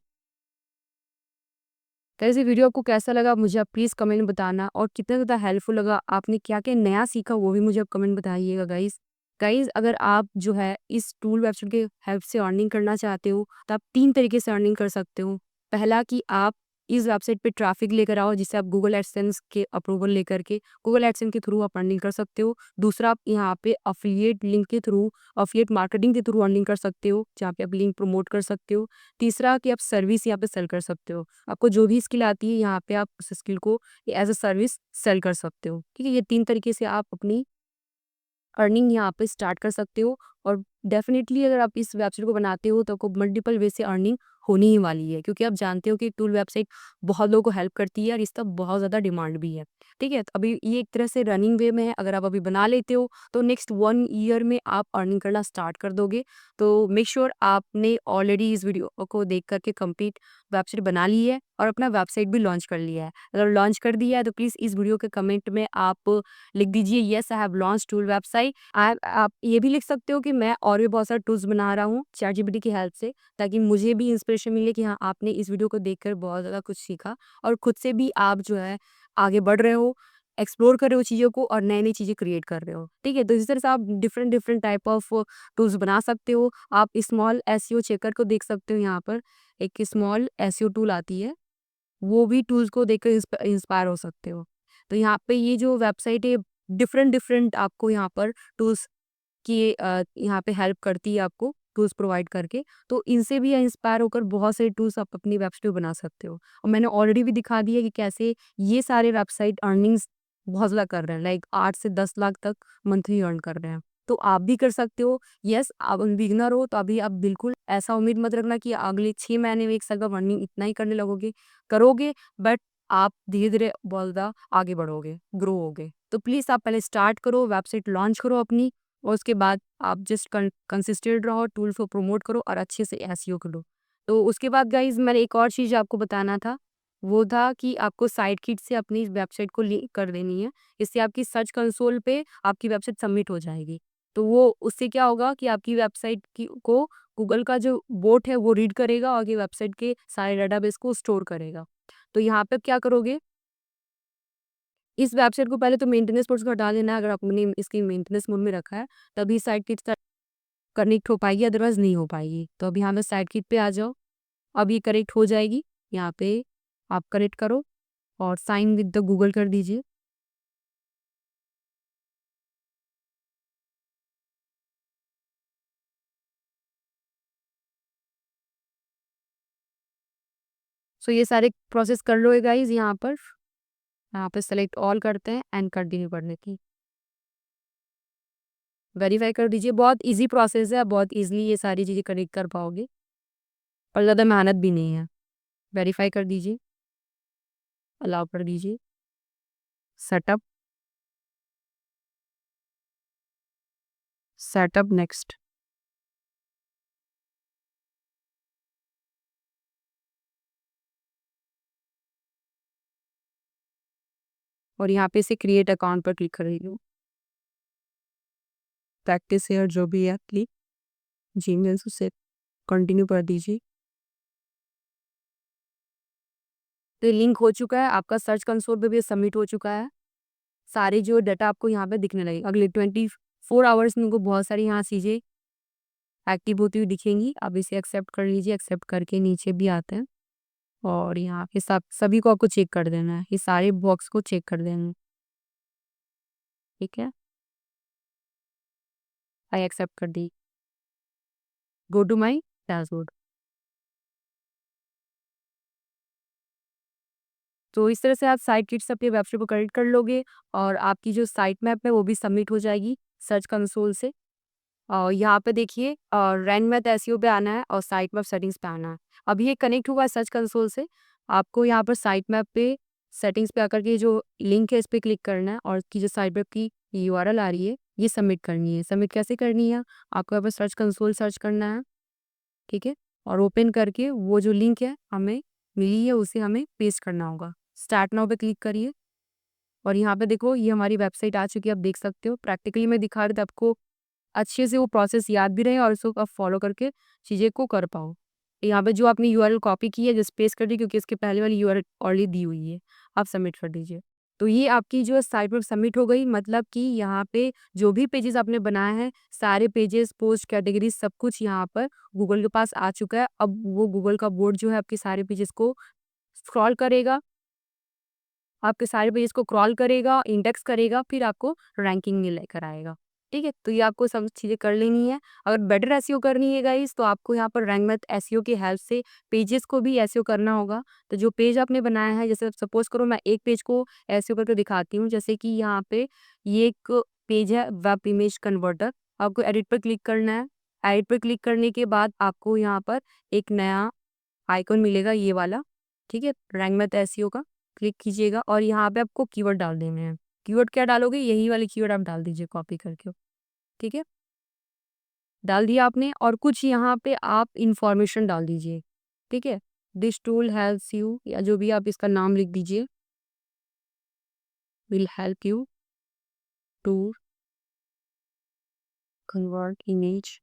तो ऐसे वीडियो आपको कैसा लगा मुझे आप प्लीज़ कमेंट में बताना, और कितना ज़्यादा हेल्पफुल लगा, आपने क्या क्या नया सीखा वो भी मुझे आप कमेंट बताइएगा गाइस। गाइस अगर आप जो है इस टूल वेबसाइट के हेल्प से अर्निंग करना चाहते हो तो आप 3 तरीके से अर्निंग कर सकते हो। पहला कि आप इस वेबसाइट पे ट्रैफिक लेकर आओ, जिससे आप गूगल एडसेंस के अप्रूवल लेकर के गूगल एडसेंस के थ्रू आप अर्निंग कर सकते हो। दूसरा, आप यहाँ पे अफिलिएट लिंक के थ्रू, अफिलिएट मार्केटिंग के थ्रू अर्निंग कर सकते हो, जहाँ पे आप लिंक प्रमोट कर सकते हो। तीसरा कि आप सर्विस यहाँ पे सेल कर सकते हो, आपको जो भी स्किल आती है यहाँ पे आप उस स्किल को एज अ सर्विस सेल कर सकते हो। ठीक है, ये 3 तरीके से आप अपनी अर्निंग यहाँ पे स्टार्ट कर सकते हो। और डेफिनेटली अगर आप इस वेबसाइट को बनाते हो तो आपको मल्टीपल वे से अर्निंग होनी ही वाली है, क्योंकि आप जानते हो कि टूल वेबसाइट बहुत लोगों को हेल्प करती है और इसका बहुत ज़्यादा डिमांड भी है। ठीक है, तो अभी ये एक तरह से रनिंग वे में है। अगर आप अभी बना लेते हो तो नेक्स्ट 1 ईयर में आप अर्निंग करना स्टार्ट कर दोगे। तो मेक श्योर आपने ऑलरेडी इस वीडियो को देख करके कंप्लीट वेबसाइट बना ली है और अपना वेबसाइट भी लॉन्च कर लिया है। अगर लॉन्च कर दिया है तो प्लीज़ इस वीडियो के कमेंट में आप लिख दीजिए yes I have launch tool website. आप ये भी लिख सकते हो कि मैं और भी बहुत सारे टूल्स बना रहा हूँ चैटजीपीटी की हेल्प से, ताकि मुझे भी इंस्पिरेशन मिले कि हाँ आपने इस वीडियो को देखकर बहुत ज़्यादा कुछ सीखा और खुद से भी आप जो है आगे बढ़ रहे हो, एक्सप्लोर कर रहे हो चीज़ों को और नई नई चीज़ें क्रिएट कर रहे हो। ठीक है, तो इस तरह से आप different different type of tools बना सकते हो। आप स्मॉल एसईओ चेकर को देख सकते हो, यहाँ पर एक स्मॉल एसईओ टूल आती है, वो भी टूल्स को देखकर इंस्पायर हो सकते हो। तो यहाँ पे ये जो वेबसाइट है डिफरेंट डिफरेंट आपको यहाँ पर टूल्स की यहाँ पे हेल्प करती है, आपको टूल्स प्रोवाइड करके। तो इनसे भी इंस्पायर होकर बहुत सारे टूल्स आप अपनी वेबसाइट पे बना सकते हो। और मैंने ऑलरेडी भी दिखा दिया कि कैसे ये सारे वेबसाइट अर्निंग्स बहुत ज़्यादा कर रहे हैं, लाइक 8 से 10 लाख तक मंथली अर्न कर रहे हैं। तो आप भी कर सकते हो। यस, आप बिगिनर हो तो अभी आप बिल्कुल ऐसा उम्मीद मत रखना कि अगले 6 महीने में 1 साल का अर्निंग इतना ही करने लगोगे, करोगे, बट आप धीरे-धीरे बहुत ज़्यादा आगे बढ़ोगे, ग्रो होगे। तो प्लीज़ आप पहले स्टार्ट करो, वेबसाइट लॉन्च करो अपनी, और उसके बाद आप जस्ट कंसिस्टेंट रहो, टूल्स को प्रमोट करो और अच्छे से एसईओ करो। तो उसके बाद गाइज़ मैंने एक और चीज़ आपको बताना था, वो था कि आपको साइटकिट से अपनी वेबसाइट को लिंक कर देनी है। इससे आपकी सर्च कंसोल पे आपकी वेबसाइट सबमिट हो जाएगी। तो वो उससे क्या होगा कि आपकी वेबसाइट की को गूगल का जो बोट है वो रीड करेगा और आपकी वेबसाइट के सारे डाटाबेस को स्टोर करेगा। तो यहाँ पे क्या करोगे, इस वेबसाइट को पहले तो मेंटेनेंस मोड से हटा देना है। अगर आपने इसकी मेंटेनेंस मोड में रखा है, तभी साइटकिट कनेक्ट हो पाएगी, अदरवाइज़ नहीं हो पाएगी। तो अब यहाँ पे साइटकिट पे आ जाओ, अब ये कनेक्ट हो जाएगी। यहाँ पे आप कनेक्ट करो और साइन विद द गूगल कर दीजिए। सो ये सारे प्रोसेस कर लो गाइज़ यहाँ पर। यहाँ पे सेलेक्ट ऑल करते हैं एंड कंटिन्यू करने की। वेरीफाई कर दीजिए, बहुत ईज़ी प्रोसेस है, आप बहुत ईज़िली ये सारी चीज़ें कनेक्ट कर पाओगे और ज़्यादा मेहनत भी नहीं है। वेरीफाई कर दीजिए, अलाउ कर दीजिए, सेटअप, सेटअप नेक्स्ट। और यहाँ पे से क्रिएट अकाउंट पर क्लिक कर रही हूँ। प्रैक्टिस हेयर जो भी है क्लिक, जीमेल से कंटिन्यू कर दीजिए। तो ये लिंक हो चुका है, आपका सर्च कंसोल पे भी सबमिट हो चुका है। सारे जो डाटा आपको यहाँ पे दिखने लगेगी। अगले 24 आवर्स में उनको बहुत सारी यहाँ चीज़ें एक्टिव होती हुई दिखेंगी। आप इसे एक्सेप्ट कर लीजिए, एक्सेप्ट करके नीचे भी आते हैं और यहाँ पे सब सभी को आपको चेक कर देना है, ये सारे बॉक्स को चेक कर देना है, ठीक है? आई एक्सेप्ट कर दी। Go to my dashboard. तो इस तरह से आप साइटकिट से अपनी वेबसाइट को कनेक्ट कर लोगे और आपकी जो साइट मैप है वो भी सबमिट हो जाएगी सर्च कंसोल से। और यहाँ पे देखिए रैंक मैथ एसईओ पे आना है और साइट मैप सेटिंग्स पे आना है। अब ये कनेक्ट हुआ है सर्च कंसोल से, आपको यहाँ पर साइट मैप पे सेटिंग्स पे आकर के जो लिंक है इस पे क्लिक करना है और इसकी जो साइट मैप की यूआरएल आ रही है ये सबमिट करनी है। सबमिट कैसे करनी है, आपको यहाँ पर सर्च कंसोल सर्च करना है, ठीक है, और ओपन करके वो जो लिंक है हमें मिली है उसे हमें पेस्ट करना होगा। स्टार्ट नाउ पे क्लिक करिए और यहाँ पे देखो ये हमारी वेबसाइट आ चुकी है, आप देख सकते हो। प्रैक्टिकली मैं दिखा रही थी आपको, अच्छे से वो प्रोसेस याद भी रहे और उसको आप फॉलो करके चीज़ें को कर पाओ। यहाँ पे जो आपने यूआरएल कॉपी की है जस्ट पेस्ट कर दी, क्योंकि इसके पहले वाली यूआरएल ऑलरेडी दी हुई है। आप सबमिट कर दीजिए। तो ये आपकी जो साइट पर सबमिट हो गई, मतलब कि यहाँ पे जो भी पेजेस आपने बनाए हैं सारे पेजेस, पोस्ट, कैटेगरी सब कुछ यहाँ पर गूगल के पास आ चुका है। अब वो गूगल का बोर्ड जो है आपके सारे पेजेस को स्क्रॉल करेगा, आपके सारे पेजेस को क्रॉल करेगा, इंडेक्स करेगा, फिर आपको रैंकिंग में लेकर आएगा। ठीक है, तो ये आपको सब चीज़ें कर लेनी है। अगर बेटर एसईओ करनी है गाइस तो आपको यहाँ पर रैंक मैथ एसईओ की हेल्प से पेजेस को भी एसईओ करना होगा। तो जो पेज आपने बनाया है, जैसे सपोज करो मैं एक पेज को एसईओ करके दिखाती हूँ, जैसे कि यहाँ पे ये एक पेज है वेब इमेज कन्वर्टर। आपको एडिट पर क्लिक करना है। एडिट पर क्लिक करने के बाद आपको यहाँ पर एक नया आइकॉन मिलेगा, ये वाला, ठीक है, रैंक मैथ एसईओ का। क्लिक कीजिएगा और यहाँ पे आपको कीवर्ड डाल देने हैं। कीवर्ड क्या डालोगे, यही वाले कीवर्ड आप डाल दीजिए कॉपी करके, ठीक है, डाल दिया आपने। और कुछ यहाँ पे आप इंफॉर्मेशन डाल दीजिए, ठीक है। दिस टूल हेल्प्स यू, या जो भी आप इसका नाम लिख दीजिए, will help you to convert image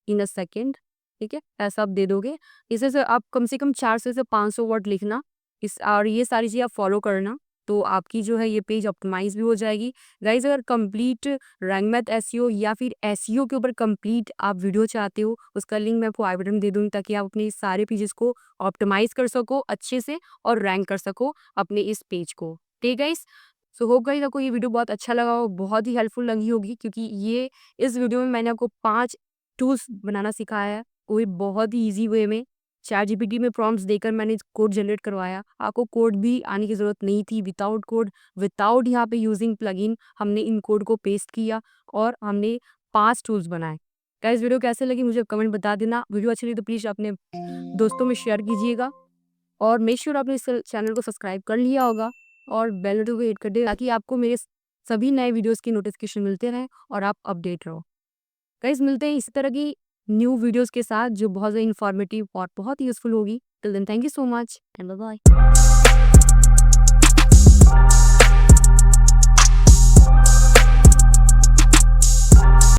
in a second, ठीक है, ऐसा आप दे दोगे। इसे से आप कम से कम 400 से 500 वर्ड लिखना, इस और ये सारी चीज़ें आप फॉलो करना, तो आपकी जो है ये पेज ऑप्टिमाइज भी हो जाएगी। गाइज अगर कंप्लीट रैंक मैथ एसईओ या फिर एसईओ के ऊपर कंप्लीट आप वीडियो चाहते हो, उसका लिंक मैं आपको आई बटन में दे दूँगी, ताकि आप अपने सारे पेजेस को ऑप्टिमाइज कर सको अच्छे से और रैंक कर सको अपने इस पेज को। ठीक है गाइस, सो होप गाइस आपको ये वीडियो बहुत अच्छा लगा हो, बहुत ही हेल्पफुल लगी होगी, क्योंकि ये इस वीडियो में मैंने आपको 5 टूल्स बनाना सिखाया है, वो भी बहुत ही ईज़ी वे में, चैट जीपीटी में प्रॉम्प्ट्स देकर मैंने कोड जनरेट करवाया। आपको कोड भी आने की ज़रूरत नहीं थी। विदाउट कोड, विदाउट यहाँ पे यूजिंग प्लगइन हमने इन कोड को पेस्ट किया और हमने 5 टूल्स बनाए। गाइस वीडियो कैसे लगी मुझे कमेंट बता देना। वीडियो अच्छी लगी तो प्लीज़ अपने दोस्तों में शेयर कीजिएगा और मेक श्योर आपने इस चैनल को सब्सक्राइब कर लिया होगा और बेल नोटिफिकेशन को हिट कर दे ताकि आपको मेरे सभी नए वीडियोस की नोटिफिकेशन मिलते रहें और आप अपडेट रहो। गाइस मिलते हैं इसी तरह की न्यू वीडियोस के साथ जो बहुत ज़्यादा इन्फॉर्मेटिव और बहुत यूज़फुल होगी। Till then thank you so much and bye bye.